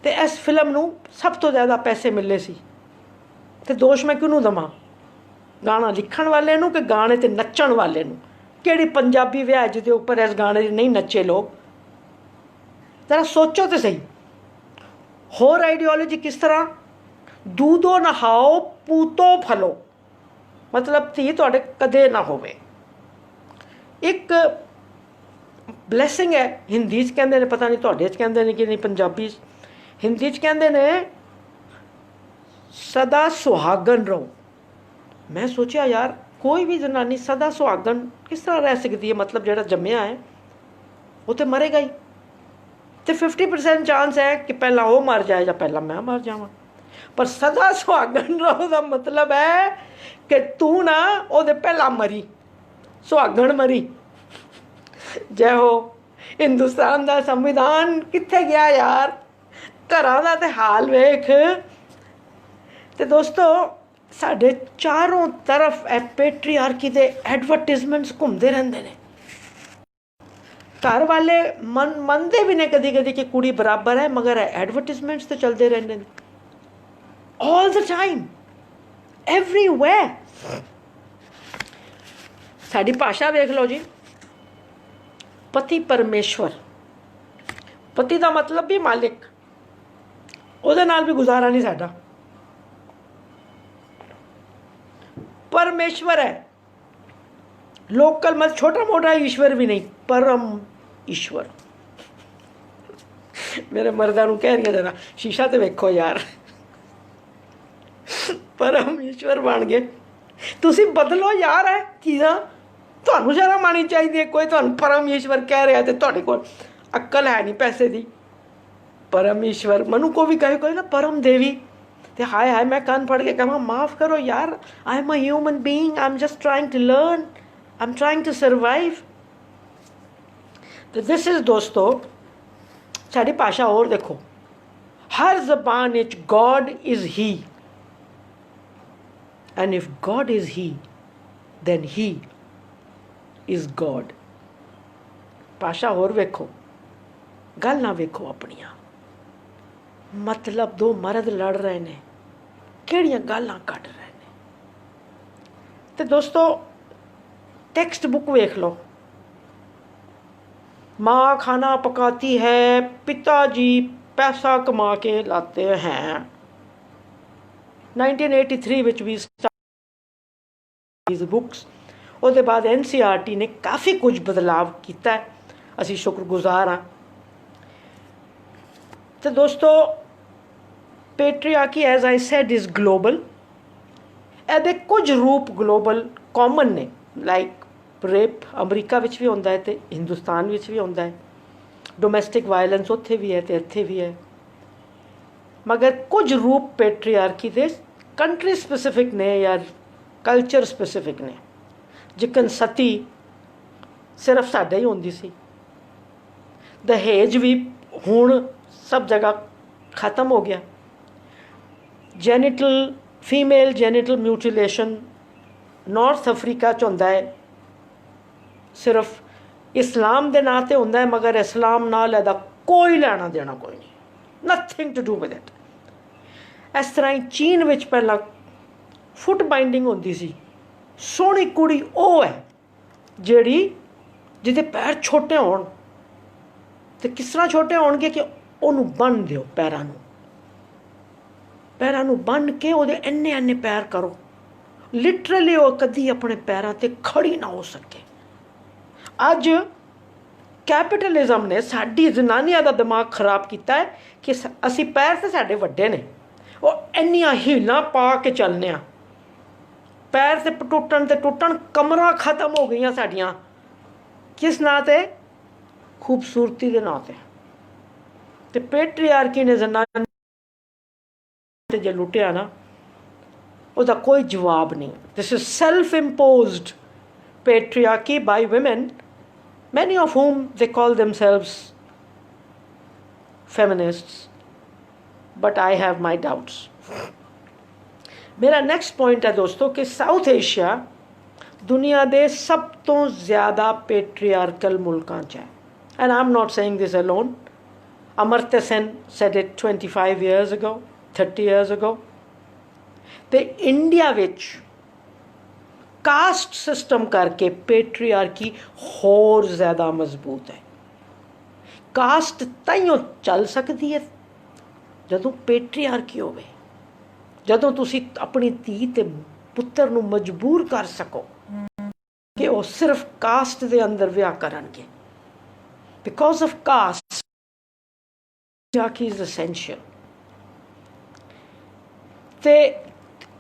ਤੇ ਇਸ ਫਿਲਮ ਨੂੰ ਸਭ ਤੋਂ ਜ਼ਿਆਦਾ ਪੈਸੇ ਮਿਲੇ ਸੀ। ਤੇ ਦੋਸ਼ ਮੈਂ ਕਿਹਨੂੰ ਦੇਵਾਂ? ਗਾਣਾ ਲਿਖਣ ਵਾਲੇ ਨੂੰ ਕਿ ਗਾਣੇ ਤੇ ਨੱਚਣ ਵਾਲੇ ਨੂੰ? ਕਿਹੜੀ ਪੰਜਾਬੀ ਵਿਆਹ ਜਿਹਦੇ ਉੱਪਰ ਇਸ ਗਾਣੇ 'ਚ ਨਹੀਂ ਨੱਚੇ ਲੋਕ? ਜ਼ਰਾ ਸੋਚੋ ਤੇ ਸਹੀ। ਹੋਰ ਆਈਡੀਓਲੋਜੀ ਕਿਸ ਤਰ੍ਹਾਂ? ਦੂਧੋ ਨਹਾਓ ਪੂਤੋ ਫਲੋ, ਮਤਲਬ ਧੀ ਤੁਹਾਡੇ ਕਦੇ ਨਾ ਹੋਵੇ। ਇੱਕ ਬਲੈਸਿੰਗ ਹੈ, ਹਿੰਦੀ 'ਚ ਕਹਿੰਦੇ ਨੇ, ਪਤਾ ਨਹੀਂ ਤੁਹਾਡੇ 'ਚ ਕਹਿੰਦੇ ਨੇ ਕਿ ਨਹੀਂ, ਪੰਜਾਬੀ 'ਚ। ਹਿੰਦੀ 'ਚ ਕਹਿੰਦੇ ਨੇ ਸਦਾ ਸੁਹਾਗਨ ਰਹੋ। ਮੈਂ ਸੋਚਿਆ ਯਾਰ ਕੋਈ ਵੀ ਜਨਾਨੀ ਸਦਾ ਸੁਹਾਗਨ ਕਿਸ ਤਰ੍ਹਾਂ ਰਹਿ ਸਕਦੀ ਹੈ? ਮਤਲਬ ਜਿਹੜਾ ਜੰਮਿਆ ਹੈ ਉਹ ਤਾਂ ਮਰੇਗਾ ਹੀ, ਤੇ 50% ਚਾਂਸ ਹੈ ਕਿ ਪਹਿਲਾਂ ਉਹ ਮਰ ਜਾਏ ਜਾਂ ਪਹਿਲਾਂ ਮੈਂ ਮਰ ਜਾਵਾਂ। ਪਰ ਸਦਾ ਸੁਹਾਗਨ ਰਹੋ ਦਾ ਮਤਲਬ ਹੈ ਕਿ ਤੂੰ ਨਾ ਉਹਦੇ ਪਹਿਲਾਂ ਮਰੀ, ਸੁਹਾਗਣ ਮਰੀ। ਜੈ ਹੋ। ਹਿੰਦੁਸਤਾਨ ਦਾ ਸੰਵਿਧਾਨ ਕਿੱਥੇ ਗਿਆ ਯਾਰ? ਘਰਾਂ ਦਾ ਤੇ ਹਾਲ ਵੇਖ। ਤੇ ਦੋਸਤੋ ਸਾਡੇ ਚਾਰੋਂ ਤਰਫ ਇਹ ਪੈਟਰੀਆਰਕੀ ਦੇ ਐਡਵਰਟਿਜ਼ਮੈਂਟਸ ਘੁੰਮਦੇ ਰਹਿੰਦੇ ਨੇ। ਘਰ ਵਾਲੇ ਮੰਨਦੇ ਵੀ ਨੇ ਕਦੀ ਕਦੀ ਕਿ ਕੁੜੀ ਬਰਾਬਰ ਹੈ, ਮਗਰ ਐਡਵਰਟਿਜ਼ਮੈਂਟਸ ਤੇ ਚੱਲਦੇ ਰਹਿੰਦੇ ਨੇ all the time, everywhere। ਸਾਡੀ ਭਾਸ਼ਾ ਵੇਖ ਲਓ ਜੀ, ਪਤੀ ਪਰਮੇਸ਼ਵਰ। ਪਤੀ ਦਾ ਮਤਲਬ ਵੀ ਮਾਲਿਕ, ਉਹਦੇ ਨਾਲ ਵੀ ਗੁਜ਼ਾਰਾ ਨਹੀਂ ਸਾਡਾ। परमेश्वर है, लोकल मत छोटा मोटा ईश्वर भी नहीं, परम ईश्वर। मेरे मर्दा नूं कह रही जरा शीशा तो वेखो यार, परम ईश्वर बन गए। तुसी बदलो यार है चीज़ां, तुहानूं शर्म आनी चाहिए। कोई तुहानूं परम ईश्वर कह रहा तो तुहाडे कोल अक्ल है नहीं पैसे दी। परम ईश्वर मनु को भी कहे कोई ना परम देवी, तो हाय हाय मैं कान फड़ के कहा माफ़ करो यार, I am a human being, I am just trying to learn, I am trying to survive. तो दिस इज़ दोस्तों साड़ी भाषा। और देखो हर जबान each god is he, and if god is he then he is God। भाषा और वेखो, गल ना वेखो अपनिया। मतलब दो मर्द लड़ रहे ने, किहड़ियां गल्लां कढ रहे ने। ते दोस्तों टेक्स्ट बुक वेख लो, माँ खाना पकाती है, पिताजी पैसा कमा के लाते हैं। 1983 ਵਿੱਚ ਵੀ बुक्स ਉਹਦੇ ਬਾਅਦ NCERT ਨੇ ਕਾਫੀ ਕੁਝ ਬਦਲਾਵ ਕੀਤਾ ਹੈ, ਅਸੀਂ ਸ਼ੁਕਰਗੁਜ਼ਾਰ ਹਾਂ। ਤੇ ਦੋਸਤੋ patriarchy as I said is global. ਇਹਦੇ ਕੁਝ ਰੂਪ ਗਲੋਬਲ ਕਾਮਨ ਨੇ, ਲਾਈਕ ਰੇਪ ਅਮਰੀਕਾ ਵਿੱਚ ਵੀ ਹੁੰਦਾ ਹੈ ਅਤੇ ਹਿੰਦੁਸਤਾਨ ਵਿੱਚ ਵੀ ਹੁੰਦਾ ਹੈ, ਡੋਮੈਸਟਿਕ ਵਾਇਲੈਂਸ ਉੱਥੇ ਵੀ ਹੈ ਅਤੇ ਇੱਥੇ ਵੀ ਹੈ। ਮਗਰ ਕੁਝ ਰੂਪ ਪੈਟਰੀਆਰਕੀ ਦੇ ਕੰਟਰੀ ਸਪੈਸੀਫਿਕ ਨੇ ਜਾਂ ਕਲਚਰ ਸਪੈਸੀਫਿਕ ਨੇ। ਜਿਕਨ ਸਤੀ ਸਿਰਫ ਸਾਡੇ ਹੀ ਹੁੰਦੀ ਸੀ, ਦਹੇਜ ਵੀ ਹੁਣ ਸਭ ਜਗ੍ਹਾ ਖਤਮ ਹੋ ਗਿਆ। ਜੈਨੀਟਲ ਫੀਮੇਲ ਜੈਨੀਟਲ ਮਿਊਟੀਲੇਸ਼ਨ ਨਾਰਥ ਅਫਰੀਕਾ 'ਚ ਹੁੰਦਾ ਹੈ, ਸਿਰਫ ਇਸਲਾਮ ਦੇ ਨਾਂ 'ਤੇ ਹੁੰਦਾ ਹੈ, ਮਗਰ ਇਸਲਾਮ ਨਾਲ ਇਹਦਾ ਕੋਈ ਲੈਣਾ ਦੇਣਾ ਕੋਈ ਨਹੀਂ, nothing to do with it. ਇਸ ਤਰ੍ਹਾਂ ਹੀ ਚੀਨ ਵਿੱਚ ਪਹਿਲਾਂ ਫੁੱਟ ਬਾਈਂਡਿੰਗ ਹੁੰਦੀ ਸੀ। ਸੋਹਣੀ ਕੁੜੀ ਉਹ ਹੈ ਜਿਹੜੀ ਜਿਹਦੇ ਪੈਰ ਛੋਟੇ ਹੋਣ, ਅਤੇ ਕਿਸ ਤਰ੍ਹਾਂ ਛੋਟੇ ਹੋਣਗੇ ਕਿ ਉਹਨੂੰ ਬੰਨ੍ਹ ਦਿਓ, ਪੈਰਾਂ ਨੂੰ ਬੰਨ੍ਹ ਕੇ ਉਹਦੇ ਇੰਨੇ ਇੰਨੇ ਪੈਰ ਕਰੋ, ਲਿਟਰਲੀ ਉਹ ਕਦੀ ਆਪਣੇ ਪੈਰਾਂ 'ਤੇ ਖੜੀ ਨਾ ਹੋ ਸਕੇ। ਅੱਜ ਕੈਪੀਟਲਿਜ਼ਮ ਨੇ ਸਾਡੀ ਜ਼ਨਾਨੀਆਂ ਦਾ ਦਿਮਾਗ ਖਰਾਬ ਕੀਤਾ ਹੈ ਕਿ ਅਸੀਂ ਪੈਰ ਤਾਂ ਸਾਡੇ ਵੱਡੇ ਨੇ, ਉਹ ਇੰਨੀਆਂ ਹੀਲਾਂ ਪਾ ਕੇ ਚੱਲਦੇ ਹਾਂ, ਪੈਰ ਤੇ ਟੁੱਟਣ ਕਮਰਾਂ ਖਤਮ ਹੋ ਗਈਆਂ ਸਾਡੀਆਂ। ਕਿਸ ਨਾਂ 'ਤੇ? ਖੂਬਸੂਰਤੀ ਦੇ ਨਾਂ 'ਤੇ। ਅਤੇ ਪੈਟਰੀਆਰਕੀ ਨੇ ਜ਼ਨਾਨੀ 'ਤੇ ਜੇ ਲੁੱਟਿਆ ਨਾ, ਉਹਦਾ ਕੋਈ ਜਵਾਬ ਨਹੀਂ। This is self imposed patriarchy by women, many of whom they call themselves feminists, but I have my doubts. ਮੇਰਾ ਨੈਕਸਟ ਪੁਆਇੰਟ ਹੈ ਦੋਸਤੋ ਕਿ ਸਾਊਥ ਏਸ਼ੀਆ ਦੁਨੀਆ ਦੇ ਸਭ ਤੋਂ ਜ਼ਿਆਦਾ ਪੈਟਰੀਆਰਕਲ ਮੁਲਕਾਂ 'ਚ ਹੈ। And I am not saying this alone. Amartya Sen said it 25 years ago, 30 years ago। ਅਤੇ ਇੰਡੀਆ ਵਿੱਚ ਕਾਸਟ ਸਿਸਟਮ ਕਰਕੇ ਪੈਟਰੀਆਰਕੀ ਹੋਰ ਜ਼ਿਆਦਾ ਮਜ਼ਬੂਤ ਹੈ। ਕਾਸਟ ਤਾਈਓ ਚੱਲ ਸਕਦੀ ਹੈ ਜਦੋਂ ਪੈਟਰੀਆਰਕੀ ਹੋਵੇ, ਜਦੋਂ ਤੁਸੀਂ ਆਪਣੀ ਧੀ ਤੇ ਪੁੱਤਰ ਨੂੰ ਮਜਬੂਰ ਕਰ ਸਕੋ ਕਿ ਉਹ ਸਿਰਫ ਕਾਸਟ ਦੇ ਅੰਦਰ ਵਿਆਹ ਕਰਨਗੇ। Because of caste patriarchy is essential. ਤੇ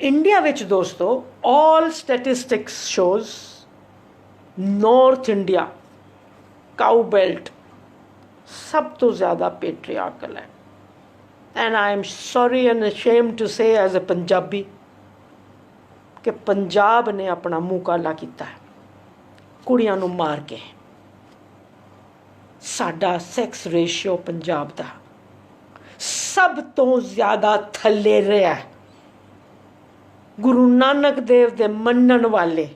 ਇੰਡੀਆ ਵਿੱਚ ਦੋਸਤੋ all statistics shows north India cow belt ਸਭ ਤੋਂ ਜ਼ਿਆਦਾ ਪੈਟਰੀਆਰਕਲ ਹੈ। And I am sorry and ashamed to say as a Punjabi ਕਿ ਪੰਜਾਬ ਨੇ ਆਪਣਾ ਮੂੰਹ ਕਾਲਾ ਕੀਤਾ ਹੈ ਕੁੜੀਆਂ ਨੂੰ ਮਾਰ ਕੇ। ਸਾਡਾ ਸੈਕਸ ਰੇਸ਼ੀਓ ਪੰਜਾਬ ਦਾ ਸਭ ਤੋਂ ਜ਼ਿਆਦਾ ਥੱਲੇ ਰਿਹਾ। ਗੁਰੂ ਨਾਨਕ ਦੇਵ ਦੇ ਮੰਨਣ ਵਾਲੇ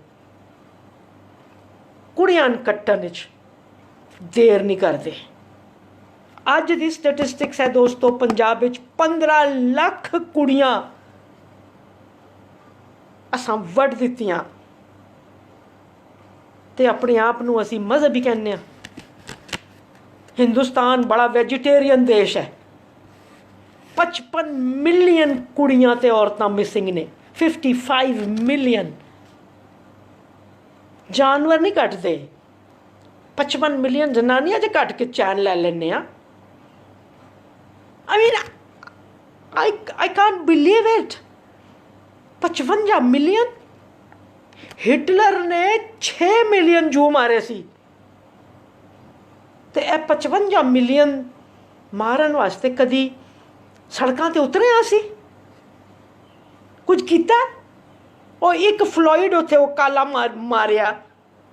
ਕੁੜੀਆਂ ਨੂੰ ਕੱਟਣ ਵਿੱਚ ਦੇਰ ਨਹੀਂ ਕਰਦੇ। ਅੱਜ ਦੀ ਸਟੈਟਿਸਟਿਕਸ ਹੈ ਦੋਸਤੋ, ਪੰਜਾਬ ਵਿੱਚ 15 ਲੱਖ ਕੁੜੀਆਂ ਅਸਾਂ ਵੱਢ ਦਿੱਤੀਆਂ ਅਤੇ ਆਪਣੇ ਆਪ ਨੂੰ ਅਸੀਂ ਮਜ਼ਹਬੀ ਕਹਿੰਦੇ ਹਾਂ। ਹਿੰਦੁਸਤਾਨ ਬੜਾ ਵੈਜੀਟੇਰੀਅਨ ਦੇਸ਼ ਹੈ। 55 ਮਿਲੀਅਨ ਕੁੜੀਆਂ ਅਤੇ ਔਰਤਾਂ ਮਿਸਿੰਗ ਨੇ। 55 ਮਿਲੀਅਨ ਜਾਨਵਰ ਨਹੀਂ ਕੱਟਦੇ। 55 ਮਿਲੀਅਨ ਜਨਾਨੀਆਂ ਜੇ ਕੱਟ ਕੇ ਚੈਨ ਲੈ ਲੈਂਦੇ ਹਾਂ। I mean, I can't believe it. 55 million. Hitler ਨੇ 6 ਮਿਲੀਅਨ ਜੂ ਮਾਰੇ ਸੀ ਅਤੇ ਇਹ 55 ਮਿਲੀਅਨ ਮਾਰਨ ਵਾਸਤੇ ਕਦੀ ਸੜਕਾਂ 'ਤੇ ਉਤਰਿਆ ਸੀ? ਕੁਝ ਕੀਤਾ? ਉਹ ਇੱਕ ਫਲੋਇਡ ਉੱਥੇ ਉਹ ਕਾਲਾ ਮਾਰਿਆ,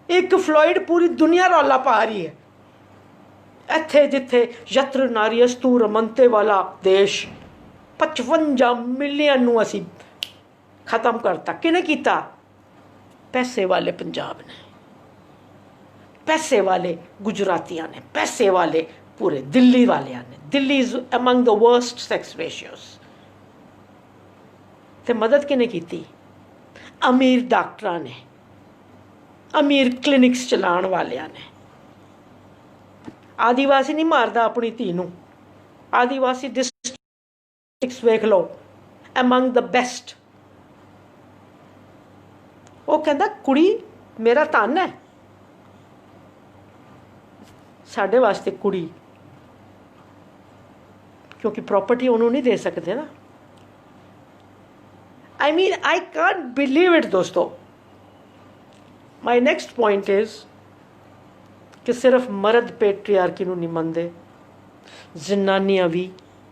ਇੱਕ ਫਲੋਇਡ ਪੂਰੀ ਦੁਨੀਆ ਰੌਲਾ ਪਾ ਰਹੀ ਹੈ। ਇੱਥੇ ਜਿੱਥੇ ਯਤਰ ਨਾਰੀ ਅਸਤੂ ਰਮਨਤੇ ਵਾਲਾ ਦੇਸ਼ 55 ਮਿਲੀਅਨ ਨੂੰ ਅਸੀਂ ਖਤਮ ਕਰਤਾ। ਕਿਹਨੇ ਕੀਤਾ? ਪੈਸੇ ਵਾਲੇ ਪੰਜਾਬ ਨੇ, ਪੈਸੇ ਵਾਲੇ ਗੁਜਰਾਤੀਆਂ ਨੇ, ਪੈਸੇ ਵਾਲੇ ਪੂਰੇ ਦਿੱਲੀ ਵਾਲਿਆਂ ਨੇ। Delhi is among the worst sex ratios. ਅਤੇ ਮਦਦ ਕਿਹਨੇ ਕੀਤੀ? ਅਮੀਰ ਡਾਕਟਰਾਂ ਨੇ, ਅਮੀਰ ਕਲੀਨਿਕਸ ਚਲਾਉਣ ਵਾਲਿਆਂ ਨੇ। ਆਦੀਵਾਸੀ ਨਹੀਂ ਮਾਰਦਾ ਆਪਣੀ ਧੀ ਨੂੰ। ਆਦੀਵਾਸੀ ਡਿਸਟ੍ਰਿਕਟਸ ਵੇਖ ਲਓ, among the best। ਉਹ ਕਹਿੰਦਾ ਕੁੜੀ ਮੇਰਾ ਧਨ ਹੈ। ਸਾਡੇ ਵਾਸਤੇ ਕੁੜੀ, ਕਿਉਂਕਿ ਪ੍ਰੋਪਰਟੀ ਉਹਨੂੰ ਨਹੀਂ ਦੇ ਸਕਦੇ ਨਾ। I mean, I can't believe it दोस्तों। My next point is कि सिर्फ मर्द पेट्रियार्की ਨੂੰ ਨਹੀਂ ਮੰਨਦੇ, ਜ਼ਨਾਨੀਆਂ ਵੀ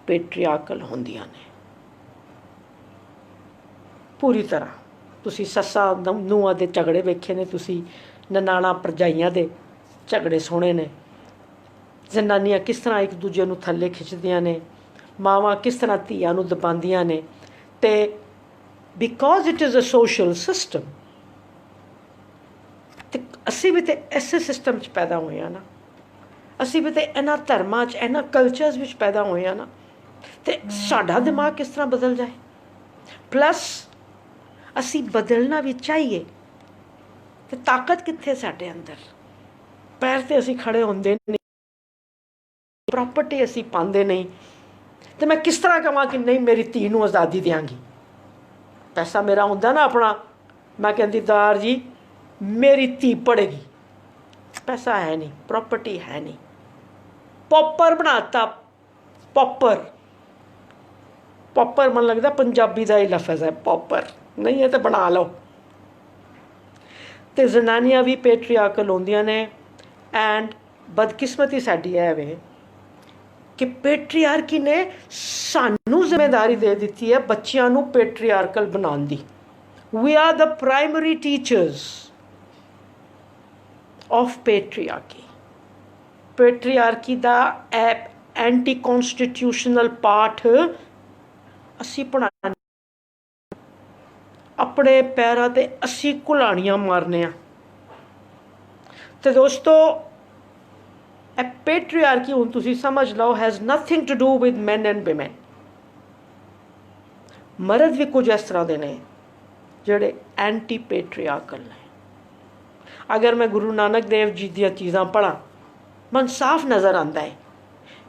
पेट्रियार्कल ਹੁੰਦੀਆਂ ਨੇ ਪੂਰੀ ਤਰ੍ਹਾਂ। ਤੁਸੀਂ ਸੱਸਾਂ ਨੂੰਹਾਂ ਦੇ ਝਗੜੇ ਵੇਖੇ ਨੇ, ਤੁਸੀਂ ਨਨਾਣਾ ਭਰਜਾਈਆਂ ਦੇ ਝਗੜੇ ਸੁਣੇ ਨੇ। ਜ਼ਨਾਨੀਆਂ ਕਿਸ ਤਰ੍ਹਾਂ ਇੱਕ ਦੂਜੇ ਨੂੰ ਥੱਲੇ ਖਿੱਚਦੀਆਂ ਨੇ, ਮਾਵਾਂ ਕਿਸ ਤਰ੍ਹਾਂ ਧੀਆਂ ਨੂੰ ਦਬਾਉਂਦੀਆਂ ਨੇ। ਤੇ because it is a social system, ਤੇ ਅਸੀਂ ਵੀ ਤੇ ਇਸੇ ਸਿਸਟਮ 'ਚ ਪੈਦਾ ਹੋਏ ਹਾਂ ਨਾ। ਅਸੀਂ ਵੀ ਤੇ ਇਹਨਾਂ ਧਰਮਾਂ 'ਚ, ਇਹਨਾਂ ਕਲਚਰਸ ਵਿੱਚ ਪੈਦਾ ਹੋਏ ਹਾਂ ਨਾ। ਤੇ ਸਾਡਾ ਦਿਮਾਗ ਕਿਸ ਤਰ੍ਹਾਂ ਬਦਲ ਜਾਏ। ਪਲੱਸ ਅਸੀਂ ਬਦਲਣਾ ਵੀ ਚਾਹੀਏ, ਤੇ ਤਾਕਤ ਕਿੱਥੇ ਸਾਡੇ ਅੰਦਰ। ਪੈਰ ਤੇ ਅਸੀਂ ਖੜੇ ਹੁੰਦੇ ਨਹੀਂ, ਪ੍ਰੋਪਰਟੀ ਅਸੀਂ ਪਾਉਂਦੇ ਨਹੀਂ, ਤੇ ਮੈਂ ਕਿਸ ਤਰ੍ਹਾਂ ਕਹਾਂ ਕਿ ਨਹੀਂ ਮੇਰੀ ਧੀ ਨੂੰ ਆਜ਼ਾਦੀ ਦਿਆਂਗੀ। ਪੈਸਾ ਮੇਰਾ ਹੁੰਦਾ ਨਾ ਆਪਣਾ, ਮੈਂ ਕਹਿੰਦੀ ਦਾਰ ਜੀ ਮੇਰੀ ਧੀ ਪੜ੍ਹੇਗੀ। ਪੈਸਾ ਹੈ ਨਹੀਂ, ਪ੍ਰੋਪਰਟੀ ਹੈ ਨਹੀਂ, ਪੌਪਰ ਬਣਾਤਾ। ਪੌਪਰ, ਪੌਪਰ ਮਨ ਲੱਗਦਾ ਪੰਜਾਬੀ ਦਾ ਹੀ ਲਫ਼ਜ਼ ਹੈ, ਪੌਪਰ ਨਹੀਂ ਹੈ ਤਾਂ ਬਣਾ ਲਓ। ਤੇ ਜ਼ਨਾਨੀਆਂ ਵੀ ਪੈਟਰੀਆਰਕਲ ਹੁੰਦੀਆਂ ਨੇ। ਐਂਡ ਬਦਕਿਸਮਤੀ ਸਾਡੀ ਇਹ ਵੇ ਕਿ ਪੈਟਰੀਆਰਕੀ ਨੇ ਸਾਨੂੰ ਜ਼ਿੰਮੇਵਾਰੀ ਦੇ ਦਿੱਤੀ ਹੈ ਬੱਚਿਆਂ ਨੂੰ ਪੈਟਰੀਆਰਕਲ ਬਣਾਉਣ ਦੀ। We are the primary teachers of patriarchy. Patriarchy ਦਾ ਐਂਟੀ ਕੌਨਸਟੀਟਿਊਸ਼ਨਲ ਪਾਠ ਅਸੀਂ ਪੜ੍ਹਾਉਂਦੇ, ਆਪਣੇ ਪੈਰਾਂ ਤੇ ਅਸੀਂ ਘੁਲਾਣੀਆਂ ਮਾਰਨੇ ਆ। ਤੇ ਦੋਸਤੋ ਇਹ ਪੈਟਰੀਆਰਕੀ ਹੁਣ ਤੁਸੀਂ ਸਮਝ ਲਓ has nothing to do with man and women. ਮਰਦ ਵੀ ਕੁਝ ਇਸ ਤਰ੍ਹਾਂ ਦੇ ਨੇ ਜਿਹੜੇ ਐਂਟੀ ਪੈਟਰੀਆਰਕਲ ਨੇ। ਅਗਰ ਮੈਂ ਗੁਰੂ ਨਾਨਕ ਦੇਵ ਜੀ ਦੀਆਂ ਚੀਜ਼ਾਂ ਪੜ੍ਹਾਂ, ਮਨ ਸਾਫ਼ ਨਜ਼ਰ ਆਉਂਦਾ ਹੈ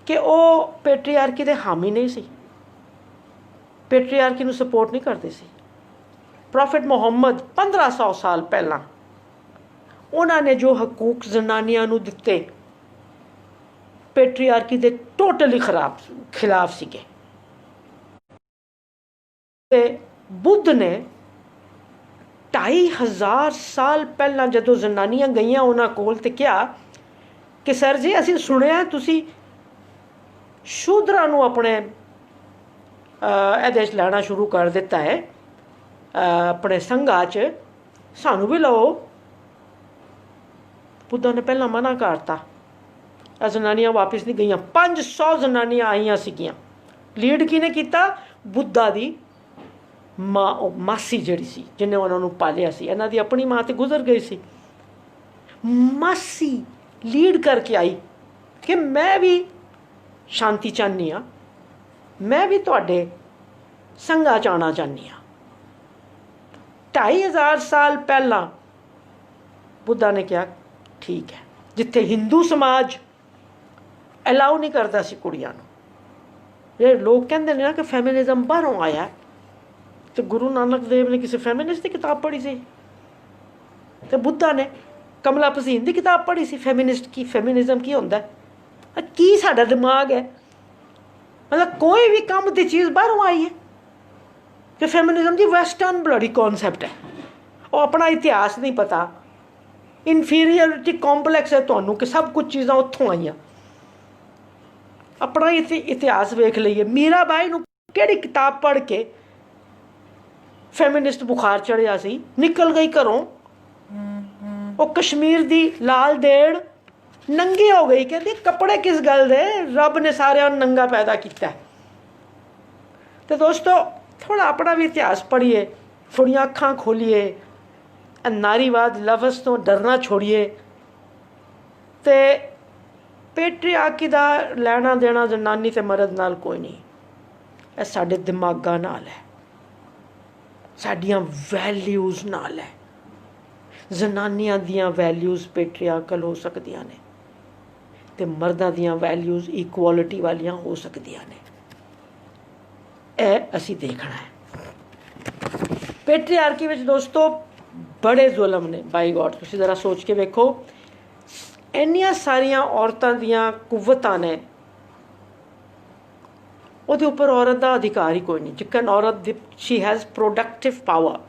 ਕਿ ਉਹ ਪੈਟਰੀਆਰਕੀ ਦੇ ਹਾਮੀ ਨਹੀਂ ਸੀ, ਪੈਟਰੀਆਰਕੀ ਨੂੰ ਸਪੋਰਟ ਨਹੀਂ ਕਰਦੇ ਸੀ। ਪ੍ਰੋਫਿਟ ਮੁਹੰਮਦ 1500 ਸਾਲ ਪਹਿਲਾਂ ਉਹਨਾਂ ਨੇ ਜੋ ਹਕੂਕ ਜ਼ਨਾਨੀਆਂ ਨੂੰ ਦਿੱਤੇ, ਪੈਟਰੀਆਰਕੀ ਦੇ ਟੋਟਲੀ ਖਿਲਾਫ ਸੀਗੇ। ਤੇ ਬੁੱਧ ਨੇ 2500 ਸਾਲ ਪਹਿਲਾਂ ਜਦੋਂ ਜ਼ਨਾਨੀਆਂ ਗਈਆਂ ਉਹਨਾਂ ਕੋਲ ਤੇ ਕਿਹਾ ਕਿ ਸਰ ਜੀ ਅਸੀਂ ਸੁਣਿਆ ਤੁਸੀਂ ਸ਼ੂਦਰਾਂ ਨੂੰ ਆਪਣੇ ਇਹਦੇ 'ਚ ਲੈਣਾ ਸ਼ੁਰੂ ਕਰ ਦਿੱਤਾ ਹੈ, ਆਪਣੇ ਸੰਘਾਂ 'ਚ, ਸਾਨੂੰ ਵੀ ਲਓ। ਬੁੱਧਾ ਨੇ ਪਹਿਲਾਂ ਮਨਾ ਕਰਤਾ। ਇਹ ਜ਼ਨਾਨੀਆਂ ਵਾਪਿਸ ਨਹੀਂ ਗਈਆਂ। 500 ਜ਼ਨਾਨੀਆਂ ਆਈਆਂ ਸੀਗੀਆਂ। ਲੀਡ ਕਿਹਨੇ ਕੀਤਾ? ਬੁੱਧਾ ਦੀ ਮਾਸੀ ਜਿਹੜੀ ਸੀ, ਜਿਹਨੇ ਉਹਨਾਂ ਨੂੰ ਪਾਲਿਆ ਸੀ। ਇਹਨਾਂ ਦੀ ਆਪਣੀ ਮਾਂ ਤੇ ਗੁਜ਼ਰ ਗਈ ਸੀ। ਮਾਸੀ ਲੀਡ ਕਰਕੇ ਆਈ ਕਿ ਮੈਂ ਵੀ ਸ਼ਾਂਤੀ ਚਾਹੁੰਦੀ ਹਾਂ, ਮੈਂ ਵੀ ਤੁਹਾਡੇ ਸੰਘਾਂ 'ਚ ਆਉਣਾ ਚਾਹੁੰਦੀ ਹਾਂ। 2500 ਸਾਲ ਪਹਿਲਾਂ ਬੁੱਧਾ ਨੇ ਕਿਹਾ ਠੀਕ ਹੈ। ਜਿੱਥੇ ਹਿੰਦੂ ਸਮਾਜ ਅਲਾਉ ਨਹੀਂ ਕਰਦਾ ਸੀ ਕੁੜੀਆਂ ਨੂੰ, ਜਿਹੜੇ ਲੋਕ ਕਹਿੰਦੇ ਨੇ ਨਾ ਕਿ ਫੈਮਿਨਿਜ਼ਮ ਬਾਹਰੋਂ ਆਇਆ, ਤੇ ਗੁਰੂ ਨਾਨਕ ਦੇਵ ਨੇ ਕਿਸੇ ਫੈਮਿਨਿਸਟ ਦੀ ਕਿਤਾਬ ਪੜ੍ਹੀ ਸੀ, ਤੇ ਬੁੱਧਾ ਨੇ ਕਮਲਾ ਭਸੀਨ ਦੀ ਕਿਤਾਬ ਪੜ੍ਹੀ ਸੀ ਫੈਮਿਨਿਸਟ ਕੀ, ਫੈਮਿਨਿਜ਼ਮ ਕੀ ਹੁੰਦਾ। ਕੀ ਸਾਡਾ ਦਿਮਾਗ ਹੈ, ਮਤਲਬ ਕੋਈ ਵੀ ਕੰਮ ਦੀ ਚੀਜ਼ ਬਾਹਰੋਂ ਆਈ ਹੈ। ਕਿ ਫੈਮਿਨਿਜ਼ਮ ਦੀ ਵੈਸਟਰਨ ਬਲੱਡੀ ਕੌਨਸੈਪਟ ਹੈ। ਉਹ ਆਪਣਾ ਇਤਿਹਾਸ ਨਹੀਂ ਪਤਾ, ਇਨਫੀਰੀਅਰਿਟੀ ਕੰਪਲੈਕਸ ਹੈ ਤੁਹਾਨੂੰ ਕਿ ਸਭ ਕੁਝ ਚੀਜ਼ਾਂ ਉੱਥੋਂ ਆਈਆਂ। ਆਪਣਾ ਇਤਿਹਾਸ ਵੇਖ ਲਈਏ। ਮੀਰਾ ਬਾਈ ਨੂੰ ਕਿਹੜੀ ਕਿਤਾਬ ਪੜ੍ਹ ਕੇ ਫੈਮਿਨਿਸਟ ਬੁਖਾਰ ਚੜ੍ਹਿਆ ਸੀ, ਨਿਕਲ ਗਈ ਘਰੋਂ। ਉਹ ਕਸ਼ਮੀਰ ਦੀ ਲਾਲ ਦੇੜ ਨੰਗੀ ਹੋ ਗਈ, ਕਹਿੰਦੀ ਕੱਪੜੇ ਕਿਸ ਗੱਲ ਦੇ, ਰੱਬ ਨੇ ਸਾਰਿਆਂ ਨੂੰ ਨੰਗਾ ਪੈਦਾ ਕੀਤਾ। ਤੇ ਦੋਸਤੋ ਥੋੜ੍ਹਾ ਆਪਣਾ ਵੀ ਇਤਿਹਾਸ ਪੜ੍ਹੀਏ, ਥੋੜ੍ਹੀਆਂ ਅੱਖਾਂ ਖੋਲੀਏ, ਨਾਰੀਵਾਦ ਲਫ਼ਜ਼ ਤੋਂ ਡਰਨਾ ਛੋੜੀਏ। ਤੇ ਪੈਟਰੀਆਰਕੀ ਦਾ ਲੈਣਾ ਦੇਣਾ ਜਨਾਨੀ ਤੇ ਮਰਦ ਨਾਲ ਕੋਈ ਨਹੀਂ, ਇਹ ਸਾਡੇ ਦਿਮਾਗਾਂ ਨਾਲ ਹੈ, ਸਾਡੀਆਂ ਵੈਲਿਊਜ਼ ਨਾਲ ਹੈ। ਜ਼ਨਾਨੀਆਂ ਦੀਆਂ ਵੈਲਿਊਜ਼ ਪੈਟਰੀਆਰਕਲ ਹੋ ਸਕਦੀਆਂ ਨੇ, ਤੇ ਮਰਦਾਂ ਦੀਆਂ ਵੈਲਿਊਜ਼ ਇਕੁਆਲਿਟੀ ਵਾਲੀਆਂ ਹੋ ਸਕਦੀਆਂ ਨੇ। ਇਹ ਅਸੀਂ ਦੇਖਣਾ ਹੈ। पेट्रियार्की ਵਿੱਚ ਦੋਸਤੋ बड़े जुल्म ने बाई गॉड। ਤੁਸੀਂ ज़रा सोच के वेखो, ਇੰਨੀਆਂ ਸਾਰੀਆਂ ਔਰਤਾਂ ਦੀਆਂ ਕੁਵਤਾਂ ਨੇ, ਉਹਦੇ ਉੱਪਰ ਔਰਤ ਦਾ ਅਧਿਕਾਰ ਹੀ ਕੋਈ ਨਹੀਂ। ਜਿੱਕਨ ਔਰਤ Shri has productive power.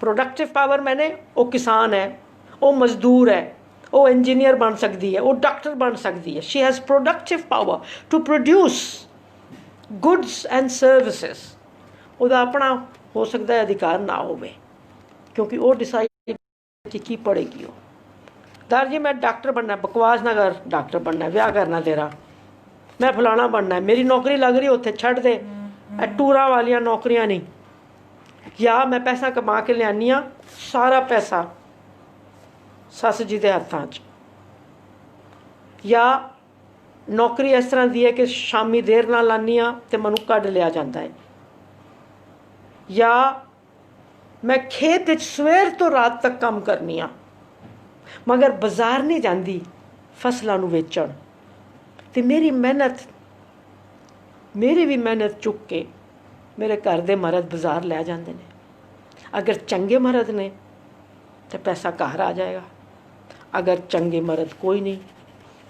Productive power ਮੈਨੇ ਉਹ ਕਿਸਾਨ ਹੈ, ਉਹ ਮਜ਼ਦੂਰ ਹੈ, ਉਹ ਇੰਜੀਨੀਅਰ ਬਣ ਸਕਦੀ ਹੈ, ਉਹ ਡਾਕਟਰ ਬਣ ਸਕਦੀ ਹੈ। She has productive power to produce goods and services. ਉਹਦਾ ਆਪਣਾ ਹੋ ਸਕਦਾ ਹੈ ਅਧਿਕਾਰ ਨਾ ਹੋਵੇ, ਕਿਉਂਕਿ ਉਹ ਡਿਸਾਈਡ ਕਿ ਕੀ ਪੜ੍ਹੇਗੀ। ਉਹ ਦਰ ਜੀ ਮੈਂ ਡਾਕਟਰ ਬਣਨਾ, ਬਕਵਾਸ ਨਾ ਕਰ, ਡਾਕਟਰ ਬਣਨਾ, ਵਿਆਹ ਕਰਨਾ ਤੇਰਾ, ਮੈਂ ਫਲਾਣਾ ਬਣਨਾ, ਮੇਰੀ ਨੌਕਰੀ ਲੱਗ ਰਹੀ ਉੱਥੇ ਛੱਡ ਦੇ, ਇਹ ਟੂਰਾਂ ਵਾਲੀਆਂ ਨੌਕਰੀਆਂ ਨਹੀਂ। ਜਾਂ ਮੈਂ ਪੈਸਾ ਕਮਾ ਕੇ ਲਿਆਨੀ ਹਾਂ, ਸਾਰਾ ਪੈਸਾ ਸੱਸ ਜੀ ਦੇ ਹੱਥਾਂ 'ਚ। ਜਾਂ ਨੌਕਰੀ ਇਸ ਤਰ੍ਹਾਂ ਦੀ ਹੈ ਕਿ ਸ਼ਾਮੀ ਦੇਰ ਨਾਲ ਆਉਂਦੀ ਹਾਂ ਅਤੇ ਮੈਨੂੰ ਕੱਢ ਲਿਆ ਜਾਂਦਾ ਹੈ। ਜਾਂ ਮੈਂ ਖੇਤ ਵਿੱਚ ਸਵੇਰ ਤੋਂ ਰਾਤ ਤੱਕ ਕੰਮ ਕਰਨੀ ਆ, ਮਗਰ ਬਾਜ਼ਾਰ ਨਹੀਂ ਜਾਂਦੀ ਫਸਲਾਂ ਨੂੰ ਵੇਚਣ। ਅਤੇ ਮੇਰੀ ਵੀ ਮਿਹਨਤ ਚੁੱਕ ਕੇ ਮੇਰੇ ਘਰ ਦੇ ਮਰਦ ਬਾਜ਼ਾਰ ਲੈ ਜਾਂਦੇ ਨੇ। ਅਗਰ ਚੰਗੇ ਮਰਦ ਨੇ ਤਾਂ ਪੈਸਾ ਘਰ ਆ ਜਾਏਗਾ, ਅਗਰ ਚੰਗੇ ਮਰਦ ਕੋਈ ਨਹੀਂ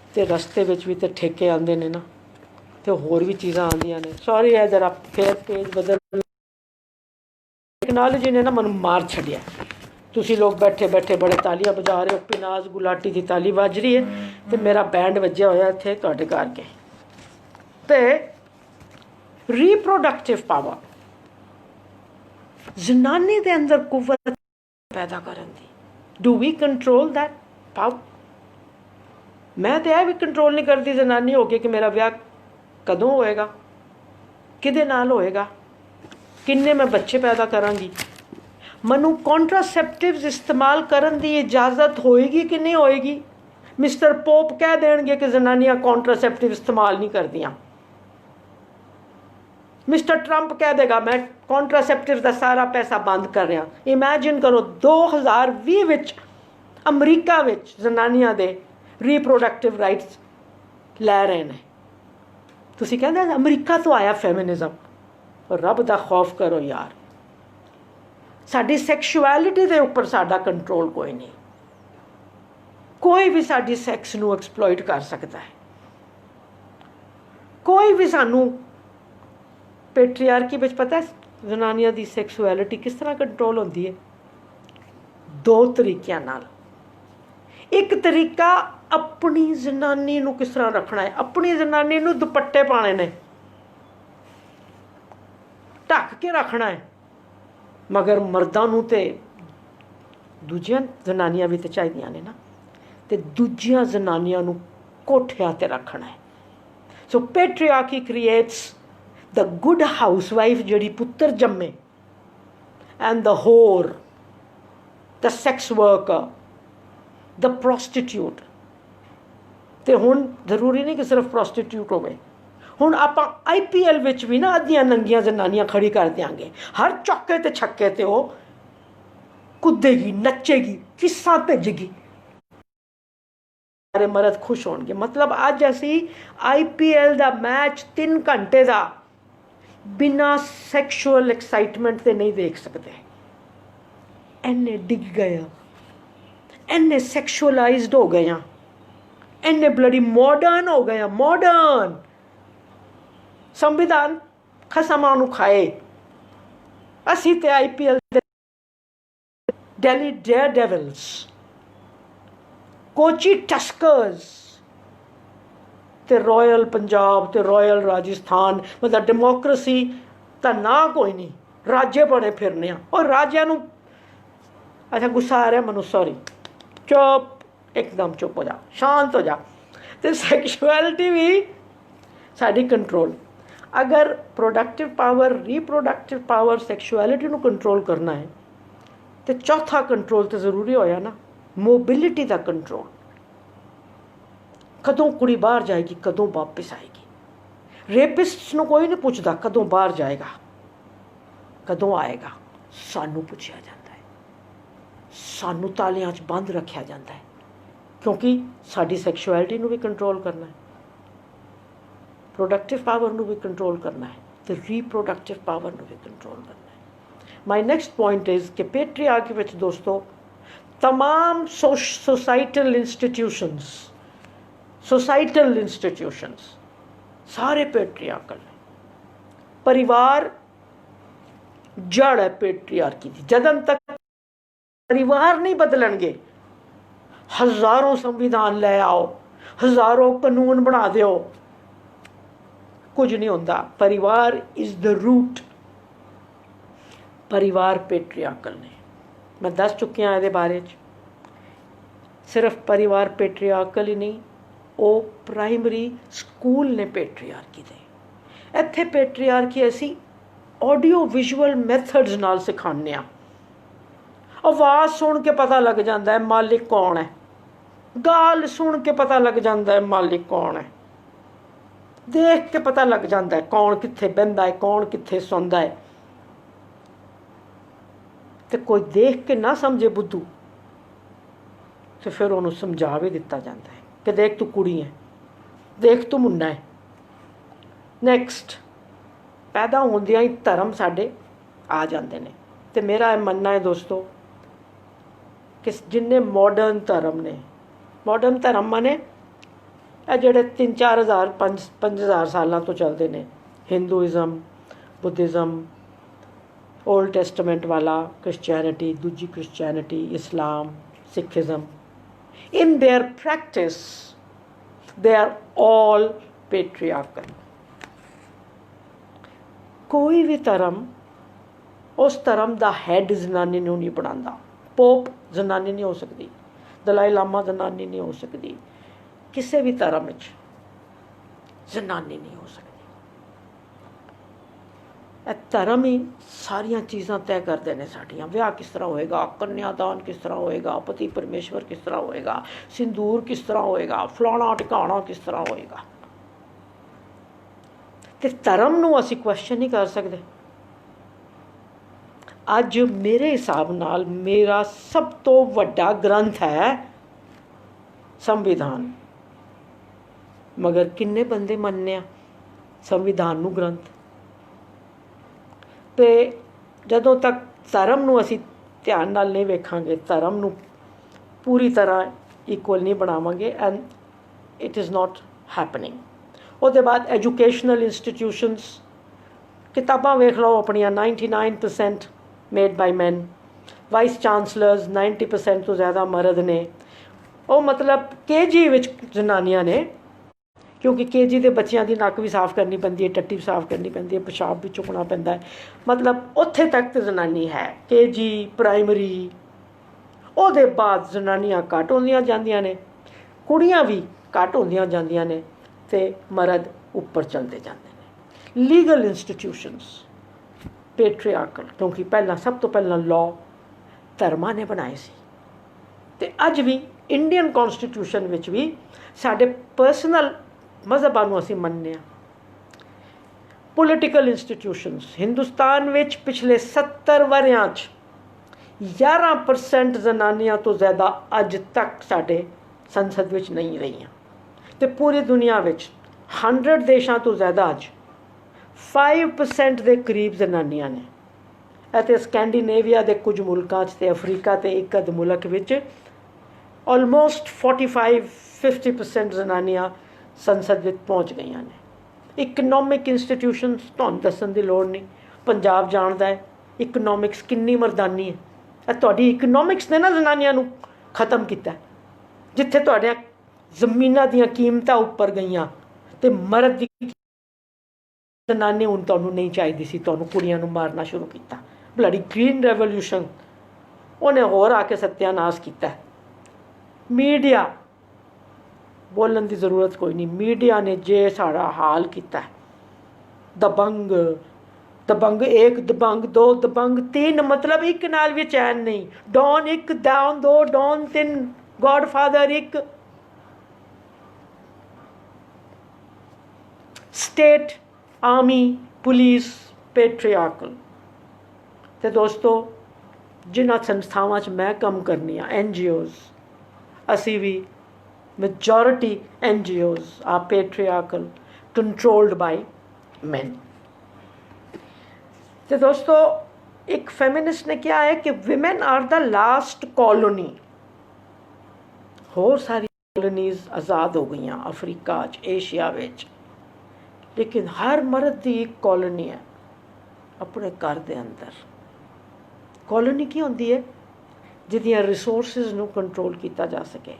ਅਤੇ ਰਸਤੇ ਵਿੱਚ ਵੀ ਤਾਂ ਠੇਕੇ ਆਉਂਦੇ ਨੇ ਨਾ, ਅਤੇ ਹੋਰ ਵੀ ਚੀਜ਼ਾਂ ਆਉਂਦੀਆਂ ਨੇ। ਸੌਰੀ ਹੈ ਜਰਾ ਫੇਰ ਪੇਜ ਬਦਲ, ਟੈਕਨੋਲੋਜੀ ਨੇ ਨਾ ਮੈਨੂੰ ਮਾਰ ਛੱਡਿਆ। ਤੁਸੀਂ ਲੋਕ ਬੈਠੇ ਬੈਠੇ ਬੜੇ ਤਾਲੀਆਂ ਵਜਾ ਰਹੇ ਹੋ, ਪਿਨਾਜ਼ ਗੁਲਾਟੀ ਦੀ ਤਾਲੀ ਵੱਜ ਰਹੀ ਹੈ ਅਤੇ ਮੇਰਾ ਬੈਂਡ ਵੱਜਿਆ ਹੋਇਆ ਇੱਥੇ ਤੁਹਾਡੇ ਕਰਕੇ। ਅਤੇ ਰੀਪਰੋਡਕਟਿਵ ਪਾਵਰ, ਜ਼ਨਾਨੀ ਦੇ ਅੰਦਰ ਕੁਵਤ ਪੈਦਾ ਕਰਨ ਦੀ। Do we control that power? ਮੈਂ ਤਾਂ ਇਹ ਵੀ ਕੰਟਰੋਲ ਨਹੀਂ ਕਰਦੀ ਜ਼ਨਾਨੀ ਹੋ ਕੇ ਕਿ ਮੇਰਾ ਵਿਆਹ ਕਦੋਂ ਹੋਏਗਾ, ਕਿਹਦੇ ਨਾਲ ਹੋਏਗਾ, ਕਿੰਨੇ ਮੈਂ ਬੱਚੇ ਪੈਦਾ ਕਰਾਂਗੀ, ਮੈਨੂੰ ਕੰਟਰਾਸੈਪਟਿਵਸ ਇਸਤੇਮਾਲ ਕਰਨ ਦੀ ਇਜਾਜ਼ਤ ਹੋਏਗੀ ਕਿ ਨਹੀਂ ਹੋਏਗੀ। ਮਿਸਟਰ ਪੋਪ ਕਹਿ ਦੇਣਗੇ ਕਿ ਜ਼ਨਾਨੀਆਂ ਕੰਟਰਾਸੈਪਟਿਵ ਇਸਤੇਮਾਲ ਨਹੀਂ ਕਰਦੀਆਂ। ਮਿਸਟਰ ਟਰੰਪ ਕਹਿ ਦੇਗਾ ਮੈਂ ਕੰਟਰਾਸੈਪਟਿਵ ਦਾ ਸਾਰਾ ਪੈਸਾ ਬੰਦ ਕਰ ਰਿਹਾ। ਇਮੈਜਿਨ ਕਰੋ 2020 ਵਿੱਚ ਅਮਰੀਕਾ ਵਿੱਚ ਜ਼ਨਾਨੀਆਂ ਦੇ ਰੀਪਰੋਡਕਟਿਵ ਰਾਈਟਸ ਲੈ ਰਹੇ ਨੇ। ਤੁਸੀਂ ਕਹਿੰਦੇ ਅਮਰੀਕਾ ਤੋਂ ਆਇਆ ਫੈਮਿਨਿਜ਼ਮ। ਰੱਬ ਦਾ ਖੌਫ ਕਰੋ ਯਾਰ। ਸਾਡੀ ਸੈਕਸ਼ੁਐਲਿਟੀ ਦੇ ਉੱਪਰ ਸਾਡਾ ਕੰਟਰੋਲ ਕੋਈ ਨਹੀਂ। ਕੋਈ ਵੀ ਸਾਡੀ ਸੈਕਸ ਨੂੰ ਐਕਸਪਲੋਇਟ ਕਰ ਸਕਦਾ ਹੈ। ਕੋਈ ਵੀ ਸਾਨੂੰ ਪੈਟਰੀਆਰਕੀ ਵਿੱਚ ਪਤਾ ਜ਼ਨਾਨੀਆਂ ਦੀ ਸੈਕਸ਼ੁਐਲਿਟੀ ਕਿਸ ਤਰ੍ਹਾਂ ਕੰਟਰੋਲ ਹੁੰਦੀ ਹੈ? 2 ਤਰੀਕਿਆਂ ਨਾਲ। ਇੱਕ ਤਰੀਕਾ ਆਪਣੀ ਜ਼ਨਾਨੀ ਨੂੰ ਕਿਸ ਤਰ੍ਹਾਂ ਰੱਖਣਾ ਹੈ। ਆਪਣੀ ਜ਼ਨਾਨੀ ਨੂੰ ਦੁਪੱਟੇ ਪਾਉਣੇ ਨੇ, ਢੱਕ ਕੇ ਰੱਖਣਾ ਹੈ, ਮਗਰ ਮਰਦਾਂ ਨੂੰ ਤੇ ਦੂਜੀਆਂ ਜ਼ਨਾਨੀਆਂ ਵੀ ਤਾਂ ਚਾਹੀਦੀਆਂ ਨੇ ਨਾ, ਅਤੇ ਦੂਜੀਆਂ ਜ਼ਨਾਨੀਆਂ ਨੂੰ ਕੋਠਿਆਂ 'ਤੇ ਰੱਖਣਾ ਹੈ। ਸੋ ਪੈਟਰੀਆਰਕੀ ਕ੍ਰੀਏਟਸ ਦ ਗੁੱਡ ਹਾਊਸ ਵਾਈਫ ਜਿਹੜੀ ਪੁੱਤਰ ਜੰਮੇ, ਐਂਡ ਦ ਹੋਰ, ਦ ਸੈਕਸ ਵਰਕਰ, ਦ ਪ੍ਰੋਸਟੀਟਿਊਟ। ਅਤੇ ਹੁਣ ਜ਼ਰੂਰੀ ਨਹੀਂ ਕਿ ਸਿਰਫ ਪ੍ਰੋਸਟੀਟਿਊਟ ਹੋਵੇ। ਹੁਣ ਆਪਾਂ IPL ਵਿੱਚ ਵੀ ਨਾ ਅੱਧੀਆਂ ਨੰਗੀਆਂ ਜ਼ਨਾਨੀਆਂ ਖੜੀ ਕਰ ਦਿਆਂਗੇ। ਹਰ ਚੌਕੇ 'ਤੇ ਛੱਕੇ 'ਤੇ ਉਹ ਕੁੱਦੇਗੀ, ਨੱਚੇਗੀ, ਕਿੱਸਾ ਭੇਜੇਗੀ, ਸਾਰੇ ਮਰਦ ਖੁਸ਼ ਹੋਣਗੇ। ਮਤਲਬ ਅੱਜ ਅਸੀਂ IPL ਦਾ ਮੈਚ 3 ਘੰਟੇ ਦਾ ਬਿਨਾਂ ਸੈਕਸ਼ੂਅਲ ਐਕਸਾਈਟਮੈਂਟ 'ਤੇ ਨਹੀਂ ਦੇਖ ਸਕਦੇ। ਇੰਨੇ ਡਿੱਗ ਗਏ ਆ, ਇੰਨੇ ਸੈਕਸ਼ੂਅਲਾਈਜ਼ਡ ਹੋ ਗਏ ਆ, ਇੰਨੇ ਬਲੱਡੀ ਮਾਡਰਨ ਹੋ ਗਏ ਆ। ਮਾਡਰਨ ਸੰਵਿਧਾਨ ਖਸਮਾਂ ਨੂੰ ਖਾਏ। ਅਸੀਂ ਤੇ IPL ਦੇ ਦਿੱਲੀ ਡੇਅਰ ਡੈਵਲਸ, ਕੋਚੀ ਟਸਕਰਸ ਤੇ ਰਾਇਲ ਪੰਜਾਬ ਤੇ ਰਾਇਲ ਰਾਜਸਥਾਨ। ਮਤਲਬ ਡੈਮੋਕ੍ਰੇਸੀ ਤਾਂ ਨਾ ਕੋਈ ਨਹੀਂ, ਰਾਜੇ ਬਣੇ ਫਿਰਨੇ ਆ। ਔਰ ਰਾਜਿਆਂ ਨੂੰ ਅੱਛਾ ਗੁੱਸਾ ਆ ਰਿਹਾ ਮੈਨੂੰ, ਸੌਰੀ, ਚੁੱਪ, ਇੱਕਦਮ ਚੁੱਪ ਹੋ ਜਾ, ਸ਼ਾਂਤ ਹੋ ਜਾ। ਅਤੇ ਸੈਕਸ਼ੁਐਲਿਟੀ ਵੀ ਸਾਡੀ ਕੰਟਰੋਲ। ਅਗਰ ਪ੍ਰੋਡਕਟਿਵ ਪਾਵਰ, ਰੀਪਰੋਡਕਟਿਵ ਪਾਵਰ, ਸੈਕਸ਼ੁਐਲਿਟੀ ਨੂੰ ਕੰਟਰੋਲ ਕਰਨਾ ਹੈ ਅਤੇ ਚੌਥਾ ਕੰਟਰੋਲ ਤਾਂ ਜ਼ਰੂਰੀ ਹੋਇਆ ਨਾ, ਮੋਬਿਲਿਟੀ ਦਾ ਕੰਟਰੋਲ। ਕਦੋਂ ਕੁੜੀ ਬਾਹਰ ਜਾਏਗੀ, ਕਦੋਂ ਵਾਪਿਸ ਆਏਗੀ। ਰੇਪਿਸਟਸ ਨੂੰ ਕੋਈ ਨਹੀਂ ਪੁੱਛਦਾ ਕਦੋਂ ਬਾਹਰ ਜਾਏਗਾ, ਕਦੋਂ ਆਏਗਾ। ਸਾਨੂੰ ਪੁੱਛਿਆ ਜਾਂਦਾ ਹੈ, ਸਾਨੂੰ ਤਾਲਿਆਂ 'ਚ ਬੰਦ ਰੱਖਿਆ ਜਾਂਦਾ ਹੈ, ਕਿਉਂਕਿ ਸਾਡੀ ਸੈਕਸ਼ੁਐਲਿਟੀ ਨੂੰ ਵੀ ਕੰਟਰੋਲ ਕਰਨਾ ਹੈ, ਪ੍ਰੋਡਕਟਿਵ ਪਾਵਰ ਨੂੰ ਵੀ ਕੰਟਰੋਲ ਕਰਨਾ ਹੈ, ਅਤੇ ਰੀਪਰੋਡਕਟਿਵ ਪਾਵਰ ਨੂੰ ਵੀ ਕੰਟਰੋਲ ਕਰਨਾ ਹੈ। माई नैक्सट पॉइंट इज़ कि पेट्रियार्की विच दोस्तों तमाम सोसाइटल इंस्टीट्यूशनस सारे पेट्रियार्कल ने। परिवार जड़ है पेट्रियार्की की। जदन तक परिवार नहीं बदलणगे, हज़ारों संविधान ले आओ, हज़ारों कानून बना दो, कुछ नहीं होता। परिवार इज़ द रूट। परिवार पेट्रियार्कल ने, मैं दस चुकी हाँ ये बारे च। सिर्फ परिवार पेट्रियार्कल ही नहीं, वो प्राइमरी स्कूल ने पेट्रियार्की दे। इत्थे पेट्रियार्की असी ऑडियो विजुअल मैथड्स नाल सिखाने। आवाज़ सुन के पता लग जाता है मालिक कौन है, गाल सुन के पता लग जाता है मालिक कौन है, देख के पता लग जाता है कौन कित्थे बहिंदा है, कौन कित्थे सौंदा है। तो कोई देख के ना समझे बुद्धू, तो फिर उन्होंने समझा भी दिता जाता है कि देख तू कुड़ी है, देख तू मुन्ना है। नैक्सट, पैदा होंदियां ही धर्म साडे आ जाते हैं। तो मेरा मनना है दोस्तों कि जिन्ने मॉडर्न धर्म ने, मॉडर्न धर्म माने जोड़े 3-4 हज़ार 5,000 सालों तो चलते हैं, हिंदूइज़म, बुद्धिज़म, ओल्ड टेस्टामेंट वाला, क्रिश्चियनिटी, दूजी Christianity, Islam, Sikhism, in their practice they are all patriarchal। कोई भी धर्म उस धर्म का हैड जनानी नूं नहीं बनाता। पोप जनानी नहीं हो सकती, दलाई लामा जनानी नहीं हो सकती, किसी भी धर्म में जनानी नहीं हो सकती। धर्म ही सारिया चीज़ां तय करते हैं साड़ियाँ। विआह किस तरह होएगा, कन्यादान किस तरह होएगा, पति परमेश्वर किस तरह होएगा, सिंदूर किस तरह होएगा, फलाना टिकाणा किस तरह होएगा। तो धर्म नूं असीं क्वेश्चन नहीं कर सकते। अज मेरे हिसाब नाल मेरा सब तो वड्डा ग्रंथ है संविधान, मगर किन्ने बंदे मनने आ संविधान नूं ग्रंथ। तो जदों तक धर्म नूं असीं ध्यान नाल नहीं वेखांगे, धर्म नूं पूरी तरह इक्वल नहीं बनावांगे, and it is not happening. उसदे बाद एजुकेशनल इंस्टीट्यूशनस, किताबां वेख लो अपनियां 99% made by man, vice chancellors 90% तो ज़्यादा मर्द ने। वो मतलब KG विच जनानियां ने, क्योंकि KG के बच्चों की नक भी साफ करनी पैंदी है, टट्टी भी साफ करनी पैंदी है, पेशाब भी चुकना पैंदा है, मतलब उत्थे तक तो जनानी है। KG प्राइमरी, उसदे बाद जनानियां घट होंदियां जांदियां ने, कुड़ियां भी घट होंदियां जांदियां ने, ते मर्द ऊपर चलते जाते हैं। लीगल इंस्टीट्यूशनस पेट्रियार्कल, क्योंकि पहला सब तो पहला लॉ धर्मां ने बनाए सी। ते अज भी इंडियन कॉन्स्टिट्यूशन विच भी साडे पर्सनल मज़हबां नूं असीं मनने आ। पोलिटिकल इंस्टीट्यूशनस हिंदुस्तान विच पिछले 70 वरियां 11% जनानियां तो ज़्यादा अज तक साडे संसद विच नहीं रही। तो पूरी दुनिया विच 100 देशों तो ज़्यादा अज 5% के करीब जनानियां ने। ਅਤੇ ਸਕੈਂਡੀਨੇਵੀਆ ਦੇ ਕੁਝ ਮੁਲਕਾਂ 'ਚ ਤੇ ਅਫਰੀਕਾ ਤੇ ਇੱਕ ਅੱਧ ਮੁਲਕ ਵਿੱਚ ਆਲਮੋਸਟ 45-50% ਜਨਾਨੀਆਂ ਸੰਸਦ ਵਿੱਚ ਪਹੁੰਚ ਗਈਆਂ ਨੇ। ਇਕਨੋਮਿਕ ਇੰਸਟੀਟਿਊਸ਼ਨਸ ਤੁਹਾਨੂੰ ਦੱਸਣ ਦੀ ਲੋੜ ਨਹੀਂ, ਪੰਜਾਬ ਜਾਣਦਾ ਹੈ ਇਕਨੋਮਿਕਸ ਕਿੰਨੀ ਮਰਦਾਨੀ ਹੈ। ਇਹ ਤੁਹਾਡੀ ਇਕਨੋਮਿਕਸ ਨੇ ਨਾ ਜਨਾਨੀਆਂ ਨੂੰ ਖਤਮ ਕੀਤਾ। ਜਿੱਥੇ ਤੁਹਾਡੀਆਂ ਜ਼ਮੀਨਾਂ ਦੀਆਂ ਕੀਮਤਾਂ ਉੱਪਰ ਗਈਆਂ ਤੇ ਮਰਦ ਦੀ ਜਨਾਨੀ ਹੁਣ ਤੁਹਾਨੂੰ ਨਹੀਂ ਚਾਹੀਦੀ ਸੀ, ਤੁਹਾਨੂੰ ਕੁੜੀਆਂ ਨੂੰ ਮਾਰਨਾ ਸ਼ੁਰੂ ਕੀਤਾ। ਬਲੱਡੀ ਗ੍ਰੀਨ ਰੈਵੋਲੂਸ਼ਨ ਉਹਨੇ ਹੋਰ ਆ ਕੇ ਸੱਤਿਆਨਾਸ਼ ਕੀਤਾ। मीडिया बोलन की जरूरत कोई नहीं, मीडिया ने जे साड़ा हाल किया। दबंग, दबंग 1, दबंग 2, दबंग 3, मतलब एक नाल भी चैन नहीं। Don 1, Don 2, Don 3, Godfather 1। State, army, police patriarchal. तो दोस्तों जिन्हां संस्थावां च मैं काम करनी आ, NGOs, असी भी majority NGOs are patriarchal, controlled by men। तो दोस्तों एक फेमिनिस्ट ने किया है कि women are the last colony. होर सारी कॉलोनीज आज़ाद हो गई अफ्रीका च, एशिया विच, लेकिन हर मर्द की एक कॉलोनी है अपने घर के अंदर। कॉलोनी की होंदी है जिहदियां रिसोर्सिस नूं कंट्रोल किया जा सके,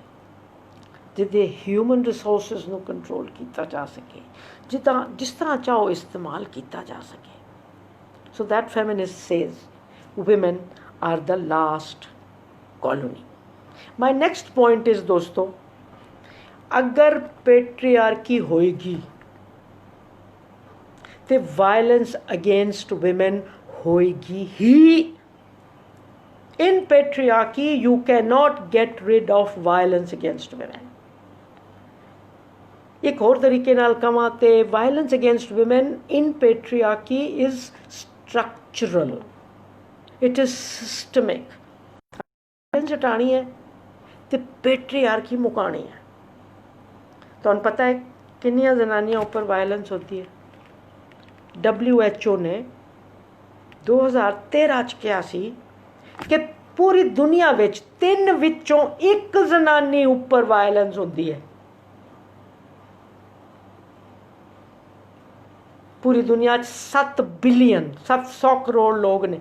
जिहदे ह्यूमन रिसोर्सिस नूं कंट्रोल किया जा सके, जिस तरह चाहो इस्तेमाल किया जा सके। So that feminist says women are the last colony. My next point is दोस्तों, अगर पेट्रियार्की होएगी तो वायलेंस अगेंस्ट women होएगी ही। In patriarchy you cannot get rid of violence against women. एक और तरीके नाल कहां ते violence against women in patriarchy is structural. It is systemic. Violence हटानी है तो पेट्रियार्की मुकानी है। तो पता है कितनी जनानियां ऊपर वायलेंस होती है? WHO ने 2013 च कहा सी कि पूरी दुनिया विच 3 विचों 1 जनानी ऊपर वायलेंस होती है। पूरी दुनिया 7 बिलियन 700 करोड़ लोग ने,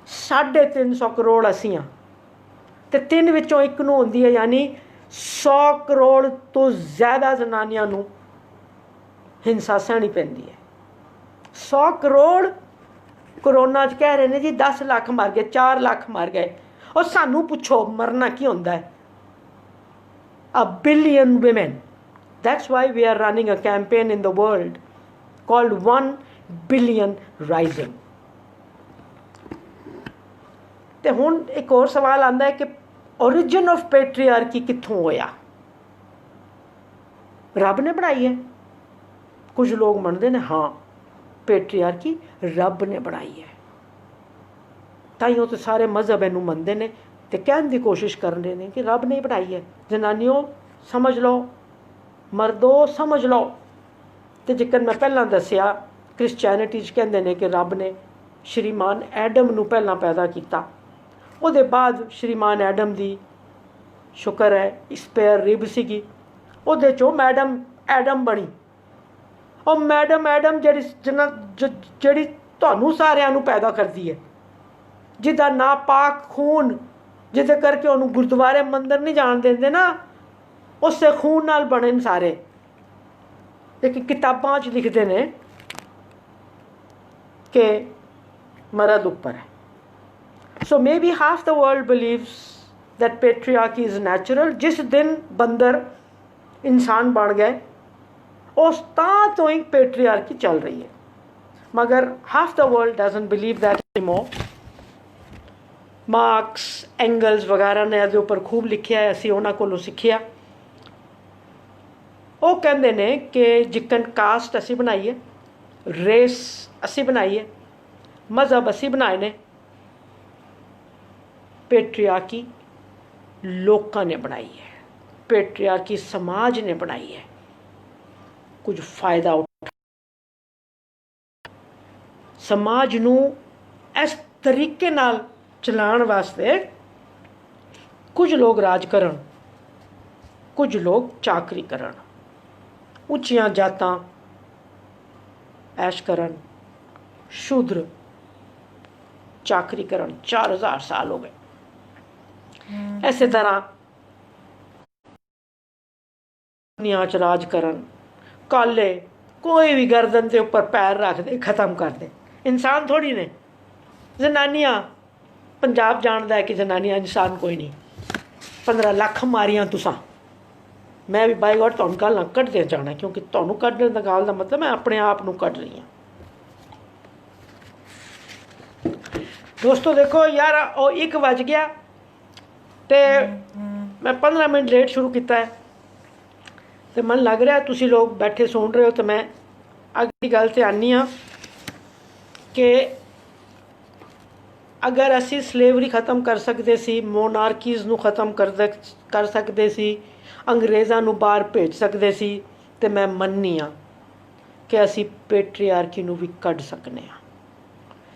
350 करोड़ असी हाँ, तो 3 विचों 1 नूं होंदी है, यानी 100 करोड़ तो ज़्यादा जनानियां नूं हिंसा सहनी पैंदी है। 100 करोड़ कोरोना च कह रहे हैं जी 10 लाख मर गए, 4 लाख मर गए, और सानू पुछो मरना की होंदा है? A billion women. That's why we are running a campaign in the world called 1 billion rising. तो हुण एक और सवाल आंदा है कि ओरिजिन ऑफ पेट्रियार्की कित्थों होया? रब ने बनाई है? कुछ लोग मनते हैं हाँ पेट्रियार्की रब ने बनाई है, ताइयों तो सारे मजहब इनू मनते हैं तो कहने की कोशिश कर रहे हैं कि रब ने बनाई है। जनानियों समझ लो, मर्दों समझ लो। तो जिक्र मैं पहला दसिया क्रिश्चियनिटी कहते हैं कि रब ने श्रीमान एडम नू पहला पैदा किया, ਉਹਦੇ बाद श्रीमान एडम दी शुक्र है स्पेयर रिब सीगी, ਉਹਦੇ चो मैडम एडम बनी। और मैडम एडम ਜਿਹੜੀ ਤੁਹਾਨੂੰ ਸਾਰਿਆਂ ਨੂੰ पैदा करती है, जिदा नापाक खून, जिदे करके उन्होंने गुरुद्वारे मंदिर नहीं जान देंगे ना, उससे खून नाल बने सारे। एक किताबां च लिखते हैं कि मर्द ऊपर है। So maybe half the world believes that patriarchy is natural. जिस दिन बंदर इंसान बन गए उस तां तो ही पेट्रियार्की चल रही है, मगर half the world doesn't believe that anymore. Marks angles वगैरह ने इसके ऊपर खूब लिखा है, असी उन्होंने कोलों सीखिया। वो कहते हैं कि जिकन कास्ट असी बनाई है, रेस असी बनाई है, मजहब असी बनाए ने, पेट्रियार्की लोगों ने बनाई है, पेट्रियार्की समाज ने बनाई है। कुछ फायदा उठा समाज नू इस तरीके नाल चलाण वास्ते कुछ लोग राज करन, कुछ लोग चाकरी करन, उच्चियां जातां ऐश करन, शूद्र चाकरी करन। 4000 साल हो गए। इसे तरह दुनिया च राज करन, काले कोई भी गर्दन के ऊपर पैर रख दे खत्म कर दे। इंसान थोड़ी ने, जनानियां पंजाब जानता है कि जनानियां इंसान कोई नहीं। 15 लाख मारियां तुसां, मैं भी बाई गॉड तुहानूं गल कड्ढदे जाना, क्योंकि तुहानूं कड्ढण दा गल दा मतलब मैं अपने आप नूं कड्ढ रही हाँ। दोस्तों देखो यार, वो 1 बज गया तो मैं 15 मिनट लेट शुरू किया है, तो मन लग रहा तुसी लोग बैठे सुन रहे हो। तो मैं अगली गल ते आनी हाँ कि अगर असी स्लेवरी ख़त्म कर सकते सी, मोनार्कीज़ नू ख़त्म कर सकते सी, अंग्रेज़ां नू बाहर भेज सकते सी, तो मैं मननी हाँ कि असी पेट्रियार्की नू भी कढ़ सकने हाँ।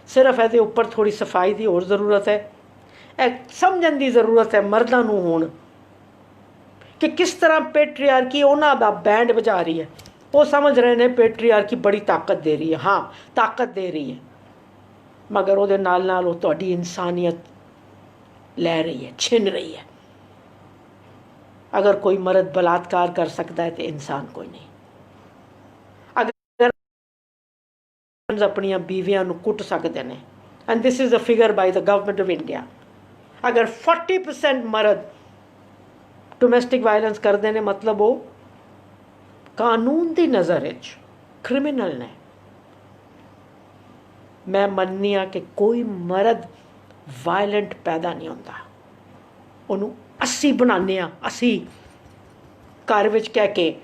सिर्फ ਇਹਦੇ ਉੱਪਰ थोड़ी सफाई की होर ज़रूरत है। ਇਹ समझण की ज़रूरत है मर्दां नूं हुण कि किस तरह पेट्रियार्की उन्हां दा बैंड बजा रही है। वो समझ रहे ने पेट्रियार्की बड़ी ताकत दे रही है, हाँ ताकत दे रही है, मगर वो नाल नाल वो तुहाडी इंसानियत लै रही है, छिन रही है। अगर कोई मर्द बलात्कार कर सकता है तो इंसान कोई नहीं। अगर अपनी बीवियां नूं कुट सकते हैं, and this is a figure by the government of India, अगर 40% मर्द डोमैस्टिक वायलेंस करते हैं मतलब वो कानून की नज़र क्रिमिनल ने। मैं मननी हाँ कि कोई मर्द वायलेंट पैदा नहीं होता, उन्होंने असी बनाने असी घर विच कह के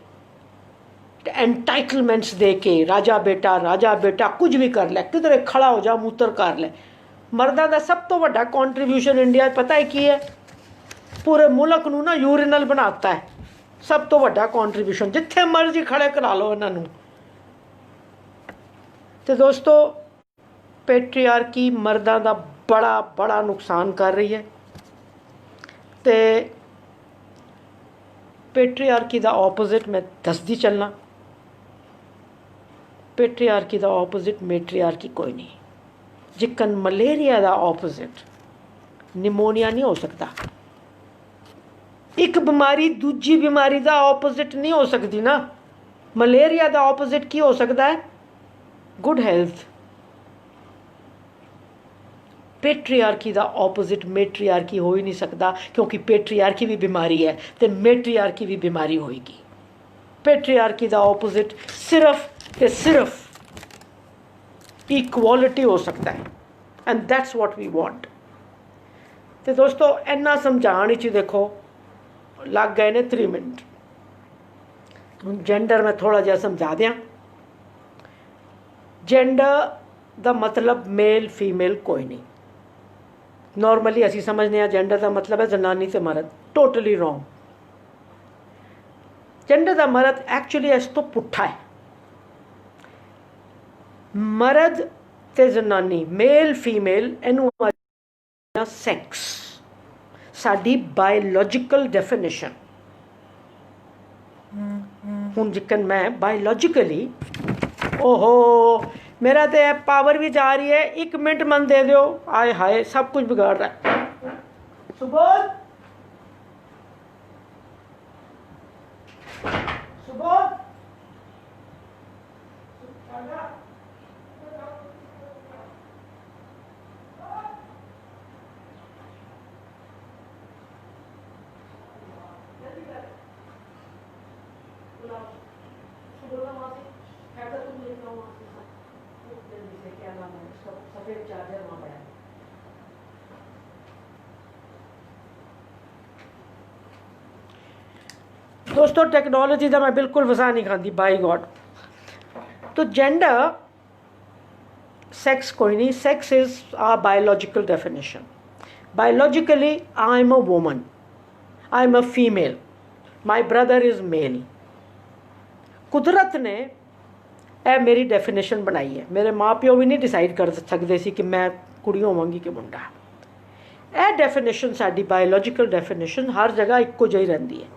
एंटाइटलमेंट्स दे के राजा बेटा कुछ भी कर ले, किधरे खड़ा हो जा मूत्र कर ले। मर्दां दा सब तो वड्डा कॉन्ट्रीब्यूशन इंडिया पता है की है? पूरे मुल्क नूं ना यूरिनल बनाता है, सब तो वड्डा कॉन्ट्रीब्यूशन, जिथे मर्जी खड़े करा लो इन्हों। तो दोस्तों पेट्रियार्की मर्दां दा बड़ा बड़ा नुकसान कर रही है। तो पेट्रियार्की दा ऑपोजिट मैं दसदी चलना, पेट्रियार्की दा ऑपोजिट मेट्रियार्की कोई नहीं। जिकन मलेरिया दा ऑपोजिट निमोनिया नहीं हो सकता, एक बीमारी दूजी बीमारी दा ऑपोजिट नहीं हो सकती ना। मलेरिया दा ऑपोजिट की हो सकता है? Good health. पेट्रियार्की दा ऑपोजिट मेट्रियार्की हो ही नहीं सकता, क्योंकि पेट्रियार्की भी बीमारी है तो मेट्रियार्की भी बीमारी होएगी। पेट्रियार्की दा ऑपोजिट सिर्फ ते सिर्फ इक्वालिटी हो सकता है, and that's what we want. तो दोस्तों इन्ना समझाने च देखो लग गए ने 3 मिनट। हुण जेंडर मैं थोड़ा जिहा समझा दियां। जेंडर दा मतलब मेल फीमेल कोई नहीं। नॉर्मली असी समझने हैं जेंडर का मतलब है जनानी ते मर्द, टोटली रॉन्ग। जेंडर का मर्द एक्चुअली इस तो पुट्ठा है। मर्द ते जनानी मेल फीमेल इनू सैक्स साडी बायोलॉजिकल डेफिनेशन। हुण जिकन मैं बायोलॉजिकली ओहो मेरा तो पावर भी जा रही है, 1 मिनट मन दे दो, आए हाय सब कुछ बिगाड़ रहा है। सुबोध सुबोध दोस्तों टेक्नोलॉजी का मैं बिल्कुल वसा नहीं खाती, बाई गॉड। तो जेंडर सेक्स कोई नहीं, sex is a biological definition. Biologically I am a woman, I am a female, my brother is male. कुदरत ने यह मेरी डेफिनेशन बनाई है। मेरे माँ प्यो भी नहीं डिसाइड कर सकते सी कि मैं कुड़ी होवांगी कि मुंडा। यह डेफिनेशन साडी बायोलॉजिकल डेफिनेशन हर जगह इक्को जी रहिंदी है।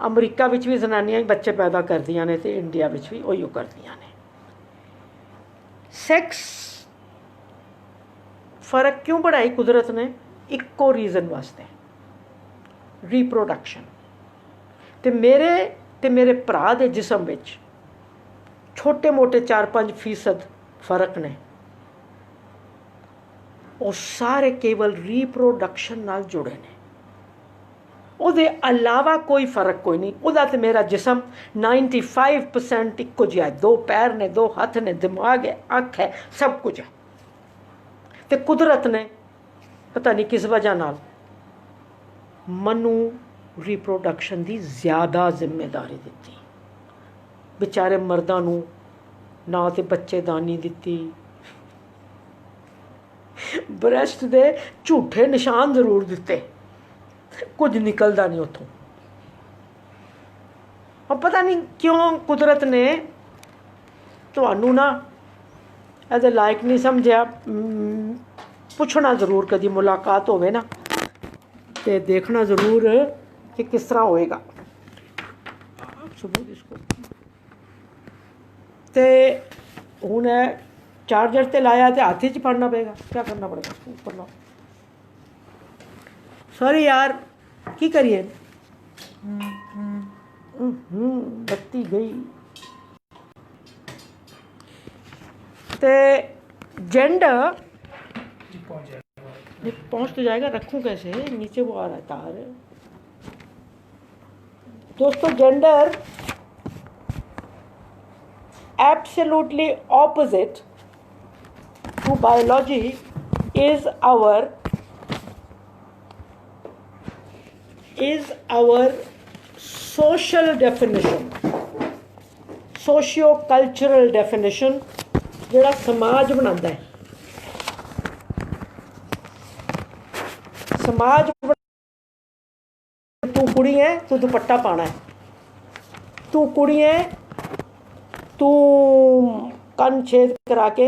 अमरीका विच भी जनानियां बच्चे पैदा करदियां ने ते इंडिया विच भी उहिओ करदियां ने। सैक्स फर्क क्यों बढ़ाई कुदरत ने? इक्को रीजन वास्ते, रीप्रोडक्शन। ते मेरे भरा दे जिसम विच छोटे मोटे 4-5% फर्क ने, वो सारे केवल रीप्रोडक्शन नाल जुड़े ने। ਉਹਦੇ अलावा कोई फर्क कोई नहीं। ਉਹਦਾ ਤੇ मेरा जिसम 95% इक्को जिहा है। 2 पैर ने, 2 हथ ने, दिमाग है, अख है, सब कुछ है। तो कुदरत ने पता नहीं किस वजह नाल मनु रीप्रोडक्शन की ज़्यादा जिम्मेदारी दी। बेचारे मर्दां नूं ना तो बच्चेदानी दी, ब्रैस्ट दे झूठे निशान जरूर दिते, कुछ निकलता नहीं उतों। और पता नहीं क्यों कुदरत ने तुहानू ना ਇਹਦੇ ਲਾਇਕ ਨਹੀਂ ਸਮਝਿਆ, ਪੁੱਛਣਾ ਜ਼ਰੂਰ ਕਦੀ ਮੁਲਾਕਾਤ ਹੋਵੇ ਨਾ ਤੇ ਦੇਖਣਾ ਜ਼ਰੂਰ ਕਿ ਕਿਸ ਤਰ੍ਹਾਂ ਹੋਏਗਾ। ਤੇ ਹੁਣ ਚਾਰਜਰ ਤੇ ਲਾਇਆ ਤੇ ਹੱਥ 'ਚ ਫੜਨਾ ਪਏਗਾ, क्या करना पड़ेगा ऊपर लाओ। सॉरी यार की करिए, बत्ती गई। ते जेंडर पहुंच तो जाएगा, रखूं कैसे, नीचे वो आ रहा है तार। दोस्तों gender absolutely opposite to biology is our social definition, socio cultural definition ਜਿਹੜਾ ਸਮਾਜ ਬਣਾਉਂਦਾ ਹੈ। समाज तू कुड़ी है तू दुपट्टा पाना है, तू कुड़ी है तू कन छेद करा के,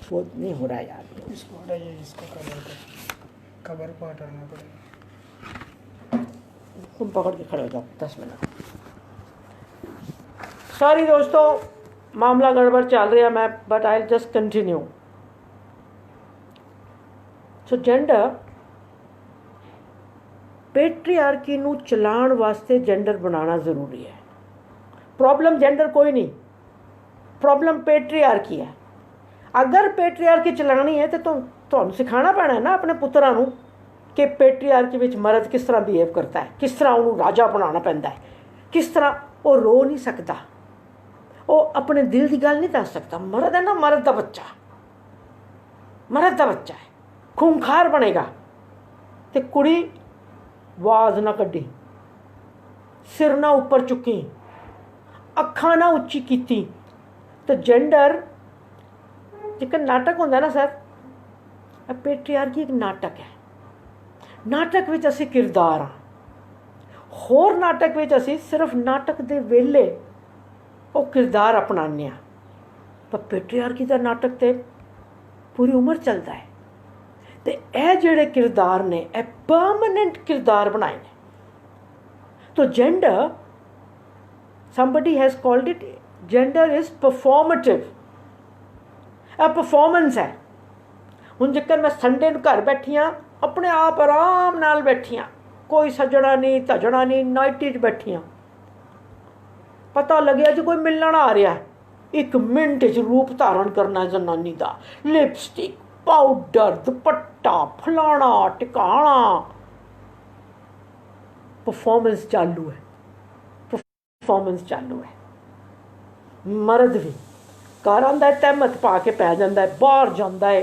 वो नहीं हो रहा यार। इसको हटाइए, इसको कवर को हटाना पड़ेगा। तुम पकड़ के खड़े हो जाओ 10 मिनट। सॉरी दोस्तों, मामला गड़बड़ चल रहा मैं, but I just continue. So gender patriarchy ਨੂੰ ਚਲਾਉਣ ਵਾਸਤੇ ਜੈਂਡਰ ਬਣਾਉਣਾ ਜ਼ਰੂਰੀ ਹੈ। प्रॉब्लम जेंडर कोई नहीं, प्रॉब्लम पेट्रीआर्की है। अगर पेट्रीआर्की चलानी है तो ਤੁਹਾਨੂੰ ਸਿਖਾਉਣਾ ਪੈਣਾ ਹੈ ਨਾ ਆਪਣੇ ਪੁੱਤਰਾਂ ਨੂੰ ਕਿ पेट्रीआर्की ਵਿੱਚ ਮਰਦ ਕਿਸ ਤਰ੍ਹਾਂ ਬਿਹੇਵ ਕਰਦਾ ਹੈ, ਕਿਸ ਤਰ੍ਹਾਂ ਉਹਨੂੰ ਰਾਜਾ ਬਣਾਉਣਾ ਪੈਂਦਾ ਹੈ, ਕਿਸ ਤਰ੍ਹਾਂ ਉਹ ਰੋ ਨਹੀਂ ਸਕਦਾ, ਉਹ ਆਪਣੇ ਦਿਲ ਦੀ ਗੱਲ ਨਹੀਂ ਦੱਸ ਸਕਦਾ। ਮਰਦ ਹੈ ਨਾ, ਮਰਦ ਦਾ ਬੱਚਾ, ਮਰਦ ਦਾ ਬੱਚਾ ਹੈ, ਖੂੰਖਾਰ ਬਣੇਗਾ। ਤੇ ਕੁੜੀ आवाज़ ना कड्डी, सिर ना ऊपर चुकी, अखा ना उच्ची की। तो जेंडर जेकर नाटक होंदा ना सर, पेट्रीआर्की एक नाटक है। नाटक विच असी किरदार हाँ, होर नाटक विच असी सिर्फ नाटक दे वेले वो किरदार अपनाने आ, पर पेट्रीआर्की दा नाटक ते पूरी उम्र चलता है। तो यह जोड़े किरदार ने यह परमानेंट किरदार बनाए ने। तो gender, somebody has called it, gender is performative, यह परफॉर्मेंस है। हुण जेकर मैं संडे नूं घर बैठी हाँ, अपने आप आराम नाल बैठी हाँ, कोई सजड़ा नहीं धजड़ा नहीं, नाइटी च बैठी हाँ, पता लगे जो कोई मिलण आ रहा है, एक मिनट च रूप धारण करना जनानी का, लिपस्टिक, पाउडर, दुपट्टा, फलाना टिकाना, परफॉर्मेंस चालू है, परफॉर्मेंस चालू है। मर्द भी घर आंदा है, तहमत पा के पै जाता है, बाहर जाता है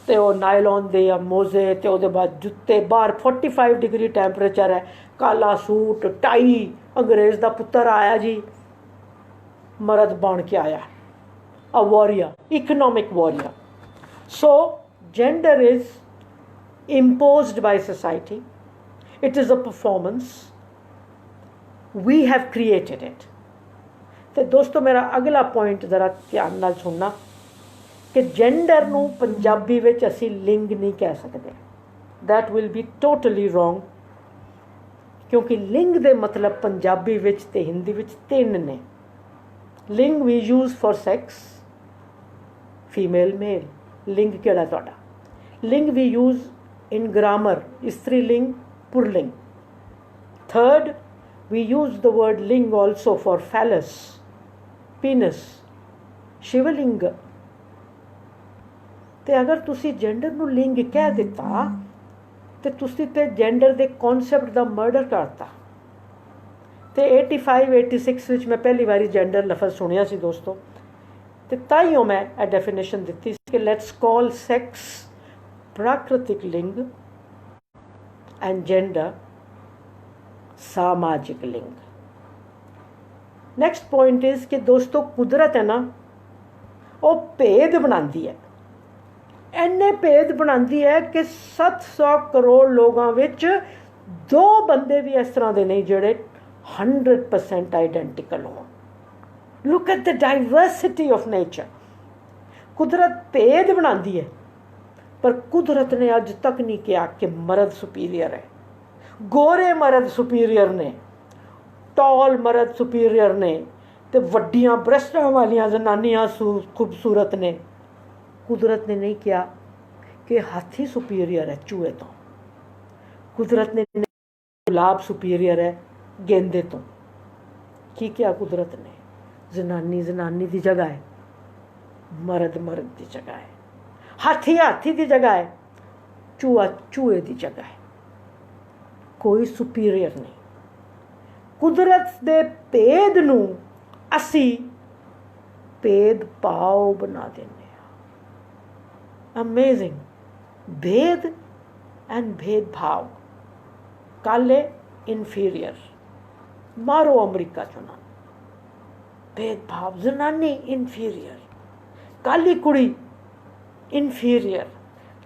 तो वह नायलॉन दे या मोजे, तो उसके बाद जुत्ते, बाहर 45 डिग्री टैंपरेचर है, काला सूट टाई, अंग्रेज़ का पुत्र आया जी, मर्द बन के आया, a warrior, economic warrior. So gender is imposed by society, it is a performance, we have created it। तो दोस्तों मेरा अगला पॉइंट ज़रा ध्यान नाल सुनना कि जेंडर नूं पंजाबी विच असी लिंग नहीं कह सकते, that will be totally wrong, क्योंकि लिंग दे मतलब पंजाबी विच ते हिंदी विच 3 ने। लिंग we use for sex, female male, लिंग केड़ा तुहाडा। लिंग वी यूज़ इन ग्रामर, स्त्रीलिंग पुरलिंग। Third, we use the word लिंग also for phallus, penis, Shivling. तो अगर तुसी जेंडर नूं लिंग कह दिता तो तुसी ते जेंडर दे कॉन्सैप्ट दा मर्डर करता। तो 85-86 विच मैं पहली बारी जेंडर लफज सुनिया सी दोस्तों, तो ताइयों मैं ए डेफिनेशन दी कि लेट्स कॉल सेक्स प्राकृतिक लिंग एंड जेंडर सामाजिक लिंग। नेक्स्ट पॉइंट इज कि दोस्तों कुदरत है ना, वो भेद बनाती है, इन्ने भेद बनाती है कि 700 करोड़ लोगों विच 2 बंदे भी इस तरह के नहीं जोड़े 100% आइडेंटिकल हो। Look at the diversity of nature. कुदरत भेद बनाती है, पर कुदरत ने अज तक नहीं कहा कि मर्द सुपीरियर है। गोरे मर्द सुपीरियर ने, टॉल मर्द सुपीरियर ने, तो वड्डियां ब्रस्टां वालियां जनानियां खूबसूरत ने। कुदरत ने नहीं कहा कि हाथी सुपीरियर है चूहे तो। कुदरत ने गुलाब सुपीरियर है गेंदे तो। की क्या कुदरत ने? जनानी जनानी की जगह है, मर्द मर्द की जगह है, हाथी हाथी की जगह है, चूहा चूहे की जगह है। कोई सुपीरियर नहीं। कुदरत के भेद नूं असी भेदभाव बना देने। अमेजिंग। भेद एंड भेदभाव। काले इनफीरियर, मारो अमरीका चुना। भेदभाव, जनानी इनफीरियर, काली कुड़ी इनफीरियर,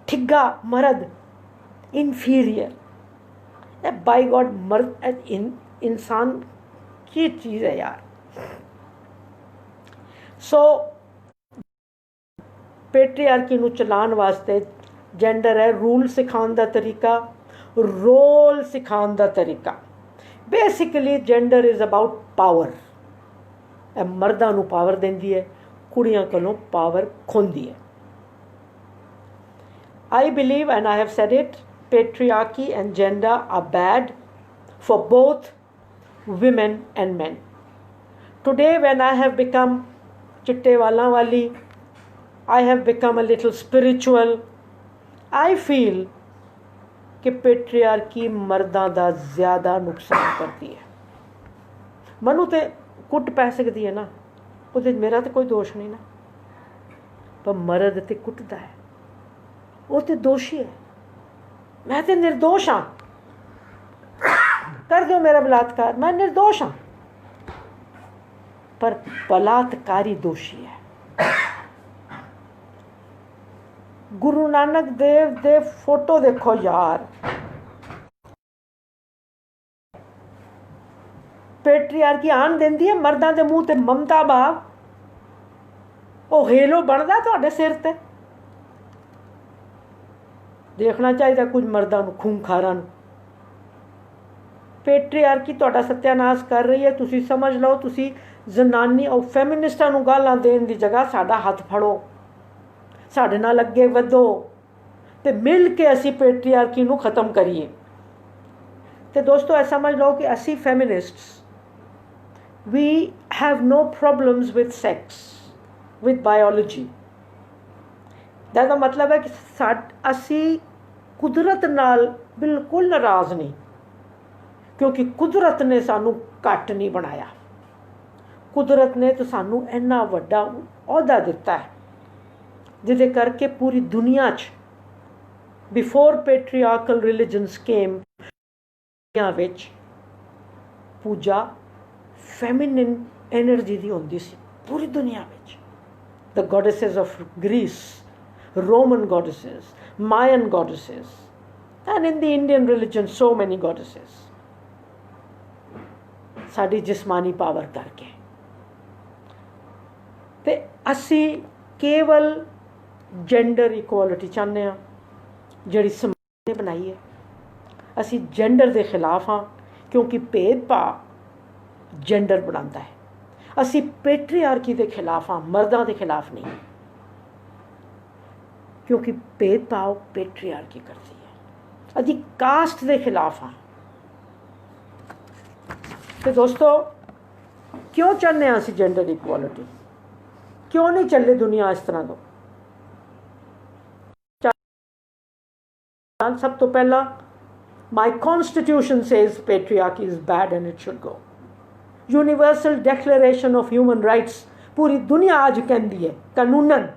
ठिग्गा मर्द इनफीरियर। बाय गॉड, मर्द इंसान की चीज़ है यार। सो पेट्रियार्की नूं चलाउण वास्ते जेंडर है रूल सिखाउण दा तरीका, रोल सिखाउण दा तरीका। Basically gender is about power. मर्दां नूं पावर देंदी है, कुड़ियां कोलों पावर खोंदी है। I believe, and I have said it, patriarchy and gender are bad for both women and men. Today, when I have become chitte wala wali, I have become a little spiritual, I feel कि patriarchy मर्दां दा ज़्यादा नुकसान करती है। मनु तो कुट पै सकती है ना, उहदे मेरा तो कोई दोष नहीं ना, पर मर्द तो कुटदा है, वो तो दोषी है। मैं तो निर्दोष हाँ, कर दो मेरा बलात्कार, मैं निर्दोष हाँ, पर बलात्कारी दोषी है। गुरु नानक देव दे फोटो देखो यार, पेट्रियार्की आन देंदी है मर्दां दे मूँह ते ममता भाव, वो हेलो बनदा तुहाडे सिर ते। देखना चाहिए कुछ मर्दां नूं, खूंखारां नूं। पेट्रियार्की तुहाडा सत्यानाश कर रही है। तुसी समझ लो, तुसी जनानी और फैमिनिस्टां नूं गालां देण दी जगह साडा हथ फड़ो, साडे नाल अगे वधो ते मिल के असी पेट्रियार्की नूं खत्म करिए। ते दोस्तों ऐसा समझ लो कि असी feminists, we have no problems with sex, with biology. दा मतलब है कि असी कुदरत नाल बिल्कुल नाराज़ नहीं, क्योंकि कुदरत ने सानू घट नहीं बनाया। कुदरत ने तो सानू इन्ना वड्डा अहदा दिता है जिहदे करके पूरी दुनिया च बिफोर पेट्रियार्कल रिलीजन्स केम, दुनिया विच पूजा फेमिनिन एनर्जी दी होंदी सी पूरी दुनिया विच। The goddesses of Greece, Roman goddesses, Mayan goddesses, and in the Indian religion so many goddesses. Sari जिस्मानी पावर करके ते असी केवल जेंडर इक्वालिटी चाहते हैं जिहड़ी समाज ने बनाई है। असी जेंडर के खिलाफ हाँ, क्योंकि भेदभाव जेंडर बनाता है। असी पेट्रियार्की के खिलाफ हाँ, मर्दां के खिलाफ नहीं, क्योंकि भेदभाव पेट्रियार्की करती है। अजी कास्ट के खिलाफ हाँ। तो दोस्तों क्यों चाहते हैं असी जेंडर इक्वालिटी? क्यों नहीं चले दुनिया इस तरह तो? सब तो पहला, my constitution says patriarchy is bad and it should go. Universal declaration of human rights पूरी दुनिया आज कहती है कानूनन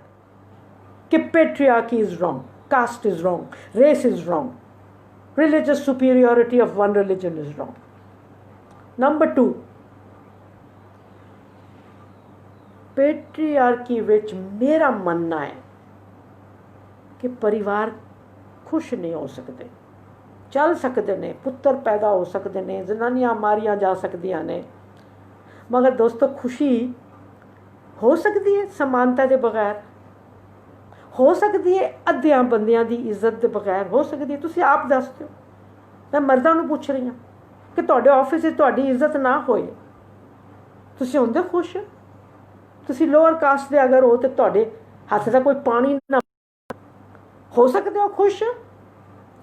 कि patriarchy is wrong, caste is wrong, race is wrong, religious superiority of one religion is wrong. Number 2, patriarchy विच मेरा मानना है कि परिवार खुश नहीं हो सकते। चल सकते ने, पुत्र पैदा हो सकते ने, जनानियां मारिया जा सकदियां ने, मगर दोस्तों खुशी हो सकती है समानता के बगैर? ਹੋ ਸਕਦੀ ਹੈ ਅੱਧਿਆਂ ਬੰਦਿਆਂ ਦੀ ਇੱਜ਼ਤ ਦੇ ਬਗੈਰ, ਹੋ ਸਕਦੀ ਹੈ। ਤੁਸੀਂ ਆਪ ਦੱਸ ਦਿਓ। ਮੈਂ ਮਰਦਾਂ ਨੂੰ ਪੁੱਛ ਰਹੀ ਹਾਂ ਕਿ ਤੁਹਾਡੇ ਆਫਿਸ ਵਿੱਚ ਤੁਹਾਡੀ ਇੱਜ਼ਤ ਨਾ ਹੋਏ, ਤੁਸੀਂ ਹੁੰਦੇ ਖੁਸ਼? ਤੁਸੀਂ ਲੋਅਰ ਕਾਸਟ ਦੇ ਅਗਰ ਹੋ ਤੇ ਤੁਹਾਡੇ ਹੱਥ ਦਾ ਕੋਈ ਪਾਣੀ ਨਾ ਹੋ ਸਕਦੇ ਹੋ ਖੁਸ਼?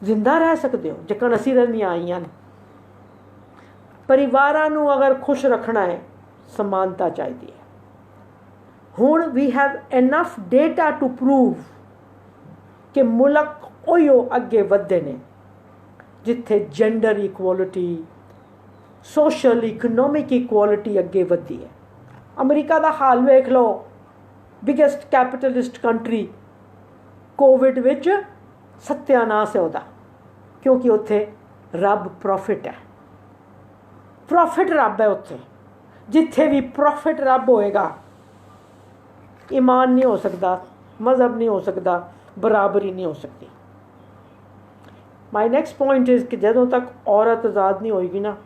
ਜ਼ਿੰਦਾ ਰਹਿ ਸਕਦੇ ਹੋ ਜਿਕਣ ਅਸੀਂ ਰਹਿੰਦੀਆਂ ਆਈਆਂ ਨੇ। ਪਰਿਵਾਰਾਂ ਨੂੰ ਅਗਰ ਖੁਸ਼ ਰੱਖਣਾ ਹੈ, ਸਮਾਨਤਾ ਚਾਹੀਦੀ ਹੈ। ਹੁਣ ਵੀ have enough data to prove ਕਿ ਮੁਲਕ ਉਹੀਓ ਅੱਗੇ ਵਧਦੇ ਨੇ ਜਿੱਥੇ gender equality, social economic equality ਅੱਗੇ ਵਧਦੀ ਹੈ। ਅਮਰੀਕਾ ਦਾ ਹਾਲ ਵੇਖ ਲਓ, ਬਿਗੇਸਟ ਕੈਪੀਟਲਿਸਟ ਕੰਟਰੀ। ਕੋਵਿਡ ਵਿੱਚ ਸੱਤਿਆਨਾਸ਼ ਹੈ ਉਹਦਾ, ਕਿਉਂਕਿ ਉੱਥੇ ਰੱਬ ਪ੍ਰੋਫਿਟ ਹੈ। ਪ੍ਰੋਫਿਟ ਰੱਬ ਹੈ ਉੱਥੇ। ਜਿੱਥੇ ਵੀ ਪ੍ਰੋਫਿਟ ਰੱਬ ਹੋਏਗਾ, ਈਮਾਨ ਨਹੀਂ ਹੋ ਸਕਦਾ, ਮਜ਼ਹਬ ਨਹੀਂ ਹੋ ਸਕਦਾ, ਬਰਾਬਰੀ ਨਹੀਂ ਹੋ ਸਕਦੀ। ਮਾਈ ਨੈਕਸਟ ਪੁਆਇੰਟ ਇਜ਼ ਕਿ ਜਦੋਂ ਤੱਕ ਔਰਤ ਆਜ਼ਾਦ ਨਹੀਂ ਹੋਏਗੀ ਨਾ,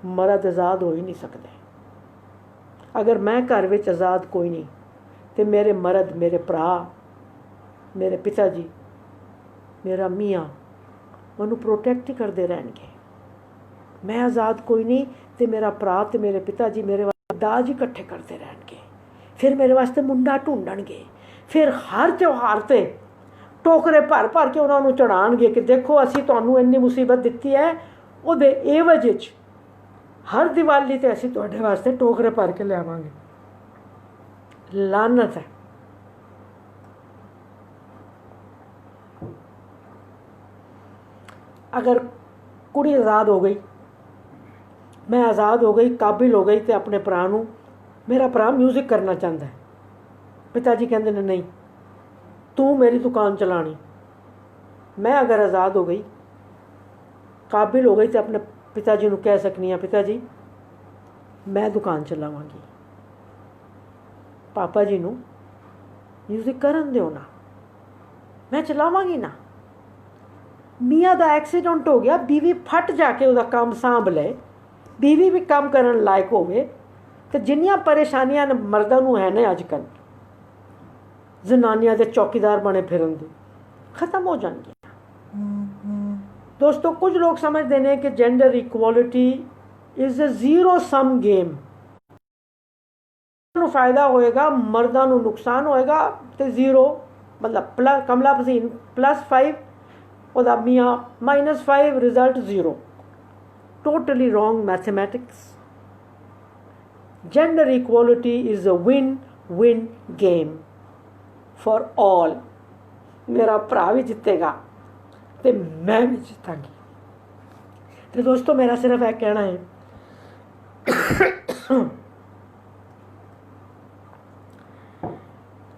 ਮਰਦ ਆਜ਼ਾਦ ਹੋ ਹੀ ਨਹੀਂ ਸਕਦੇ। ਅਗਰ ਮੈਂ ਘਰ ਵਿੱਚ ਆਜ਼ਾਦ ਕੋਈ ਨਹੀਂ ਤੇ ਮੇਰੇ ਮਰਦ, ਮੇਰੇ ਭਰਾ, ਮੇਰੇ ਪਿਤਾ ਜੀ, ਮੇਰਾ ਮੀਆਂ ਮੈਨੂੰ ਪ੍ਰੋਟੈਕਟ ਹੀ ਕਰਦੇ ਰਹਿਣਗੇ। ਮੈਂ ਆਜ਼ਾਦ ਕੋਈ ਨਹੀਂ ਤੇ ਮੇਰਾ ਭਰਾ ਤੇ ਮੇਰੇ ਪਿਤਾ ਜੀ ਮੇਰੇ ਵਾਸਤੇ ਦਾਜ ਇਕੱਠੇ ਕਰਦੇ ਰਹਿਣਗੇ। ਫਿਰ ਮੇਰੇ ਵਾਸਤੇ ਮੁੰਡਾ ਢੂੰਡਣਗੇ। ਫਿਰ ਹਰ ਤਿਉਹਾਰ 'ਤੇ ਟੋਕਰੇ ਭਰ ਭਰ ਕੇ ਉਹਨਾਂ ਨੂੰ ਚੜਾਉਣਗੇ ਕਿ ਦੇਖੋ ਅਸੀਂ ਤੁਹਾਨੂੰ ਇੰਨੀ ਮੁਸੀਬਤ ਦਿੱਤੀ ਹੈ, ਉਹਦੇ ਏਵਜ ਵਿੱਚ ਹਰ ਦੀਵਾਲੀ 'ਤੇ ਅਸੀਂ ਤੁਹਾਡੇ ਵਾਸਤੇ ਟੋਕਰੇ ਭਰ ਕੇ ਲਿਆਵਾਂਗੇ। ਲਾਨਤ ਹੈ। ਅਗਰ ਕੁੜੀ ਆਜ਼ਾਦ ਹੋ ਗਈ, ਮੈਂ ਆਜ਼ਾਦ ਹੋ ਗਈ, ਕਾਬਿਲ ਹੋ ਗਈ, ਤੇ ਆਪਣੇ ਭਰਾ ਨੂੰ, ਮੇਰਾ ਭਰਾ ਮਿਊਜ਼ਿਕ ਕਰਨਾ ਚਾਹੁੰਦਾ ਹੈ, ਪਿਤਾ ਜੀ ਕਹਿੰਦੇ ਨੇ ਨਹੀਂ ਤੂੰ ਮੇਰੀ ਦੁਕਾਨ ਚਲਾਣੀ। ਮੈਂ ਅਗਰ ਆਜ਼ਾਦ ਹੋ ਗਈ, ਕਾਬਿਲ ਹੋ ਗਈ, ਤੇ ਆਪਣੇ ਪਿਤਾ ਜੀ ਨੂੰ ਕਹਿ ਸਕਨੀ ਹਾਂ ਪਿਤਾ ਜੀ ਮੈਂ ਦੁਕਾਨ ਚਲਾਵਾਂਗੀ, ਪਾਪਾ ਜੀ ਨੂੰ ਮਿਊਜ਼ਿਕ ਕਰਨ ਦਿਓ ਨਾ, ਮੈਂ ਚਲਾਵਾਂਗੀ ਨਾ। ਮੀਆਂ ਦਾ ਐਕਸੀਡੈਂਟ ਹੋ ਗਿਆ, ਬੀਵੀ ਫਟ ਜਾ ਕੇ ਉਹਦਾ ਕੰਮ ਸਾਂਭ ਲਏ, ਬੀਵੀ ਵੀ ਕੰਮ ਕਰਨ ਲਾਇਕ ਹੋਵੇ, ਤੇ ਜਿੰਨੀਆਂ ਪਰੇਸ਼ਾਨੀਆਂ ਮਰਦਾਂ ਨੂੰ ਹੈ ਨੇ ਅੱਜ ਕੱਲ੍ਹ, ਜ਼ਨਾਨੀਆਂ ਦੇ ਚੌਕੀਦਾਰ ਬਣੇ ਫਿਰਨ ਦੀ, ਖਤਮ ਹੋ ਜਾਣਗੀਆਂ। ਦੋਸਤੋ, ਕੁਝ ਲੋਕ ਸਮਝਦੇ ਨੇ ਕਿ gender equality is a zero sum game. ਨੂੰ ਫਾਇਦਾ ਹੋਏਗਾ, ਮਰਦਾਂ ਨੂੰ ਨੁਕਸਾਨ ਹੋਏਗਾ, ਤੇ ਜ਼ੀਰੋ ਮਤਲਬ ਕਮਲਾ ਪਸੀਨ +5 ਉਹਦਾ ਮੀਆਂ -5, result 0। Totally wrong mathematics. Gender equality is a win-win game for all. ਮੇਰਾ ਭਰਾ ਵੀ ਜਿੱਤੇਗਾ ਤੇ ਮੈਂ ਵੀ ਜਿੱਤਾਂਗੀ। ਤੇ ਦੋਸਤੋ, ਮੇਰਾ ਸਿਰਫ ਇਹ ਕਹਿਣਾ ਹੈ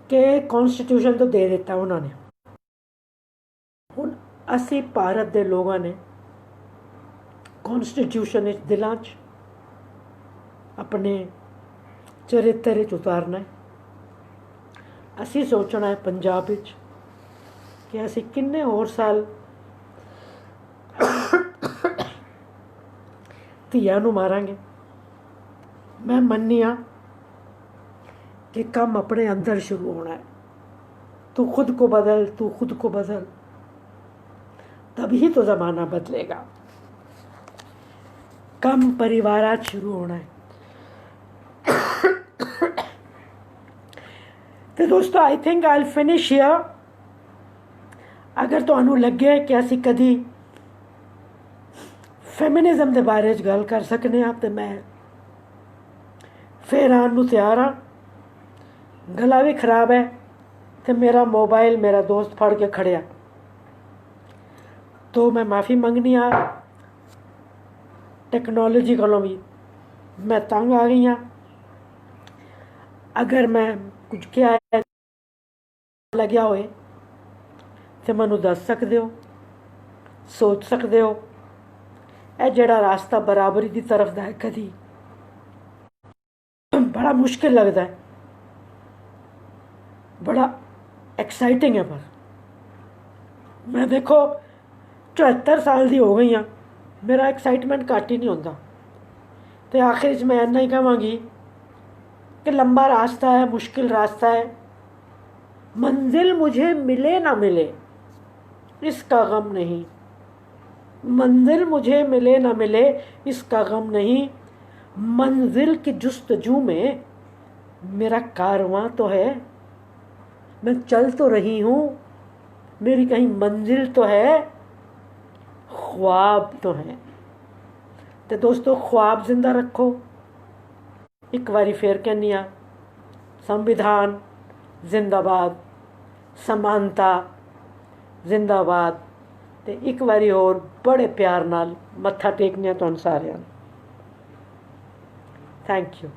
ਕਿ ਕੌਨਸਟੀਟਿਊਸ਼ਨ ਤੋਂ ਦੇ ਦਿੱਤਾ ਉਹਨਾਂ ਨੇ। ਹੁਣ ਅਸੀਂ ਭਾਰਤ ਦੇ ਲੋਕਾਂ ਨੇ ਕੌਨਸਟੀਟਿਊਸ਼ਨ ਵਿੱਚ ਦਿਲਾਂ 'ਚ ਆਪਣੇ ਚਰਿੱਤਰ 'ਚ ਉਤਾਰਨਾ ਹੈ। ਅਸੀਂ ਸੋਚਣਾ ਹੈ ਪੰਜਾਬ ਵਿੱਚ ਕਿ ਅਸੀਂ ਕਿੰਨੇ ਹੋਰ ਸਾਲ ਧੀਆਂ ਨੂੰ ਮਾਰਾਂਗੇ। ਮੈਂ ਮੰਨੀ ਹਾਂ कि काम अपने अंदर शुरू होना है। तू खुद को बदल, तू खुद को बदल, तभी तो ज़माना बदलेगा। काम परिवारात शुरू होना है। तो दोस्तों, I think I will finish here. अगर तुहानू लगे कि असी कदी फेमिनिज्म के बारे च गल कर सकने हाँ, तो मैं फिर आने नू तैयार हाँ। गला भी खराब है तो मेरा मोबाइल मेरा दोस्त फड़ के खड़िया, तो मैं माफ़ी मंगनी हाँ। टेक्नोलॉजी कोलों भी मैं तंग आ गई हाँ। अगर मैं कुछ क्या है लग्या होए तो मैनू दस सकते हो, सोच सकते हो। यह जिहड़ा रास्ता बराबरी की तरफ का है, कदी बड़ा मुश्किल लगता है, बड़ा एक्साइटिंग है, पर मैं देखो 74 साल की हो गई हाँ, मेरा एक्साइटमेंट घट ही नहीं होता। तो आखिर मैं इन्ना ही कहांगी कि लंबा रास्ता है, मुश्किल रास्ता है, मंजिल मुझे मिले ना मिले इसका गम नहीं, मंजिल मुझे मिले ना मिले इसका गम नहीं, मंजिल की जुस्तजू में मेरा कारवां तो है, मैं चल तो रही हूँ, मेरी कहीं मंजिल तो है, ख्वाब तो है। तो दोस्तों ख्वाब जिंदा रखो। एक बारी फिर कहनी आ, संविधान जिंदाबाद, समानता जिंदाबाद। ते एक बारी और बड़े प्यार नाल मत्था टेकने तुहानू सारिਆਂ ਨੂੰ। Thank you.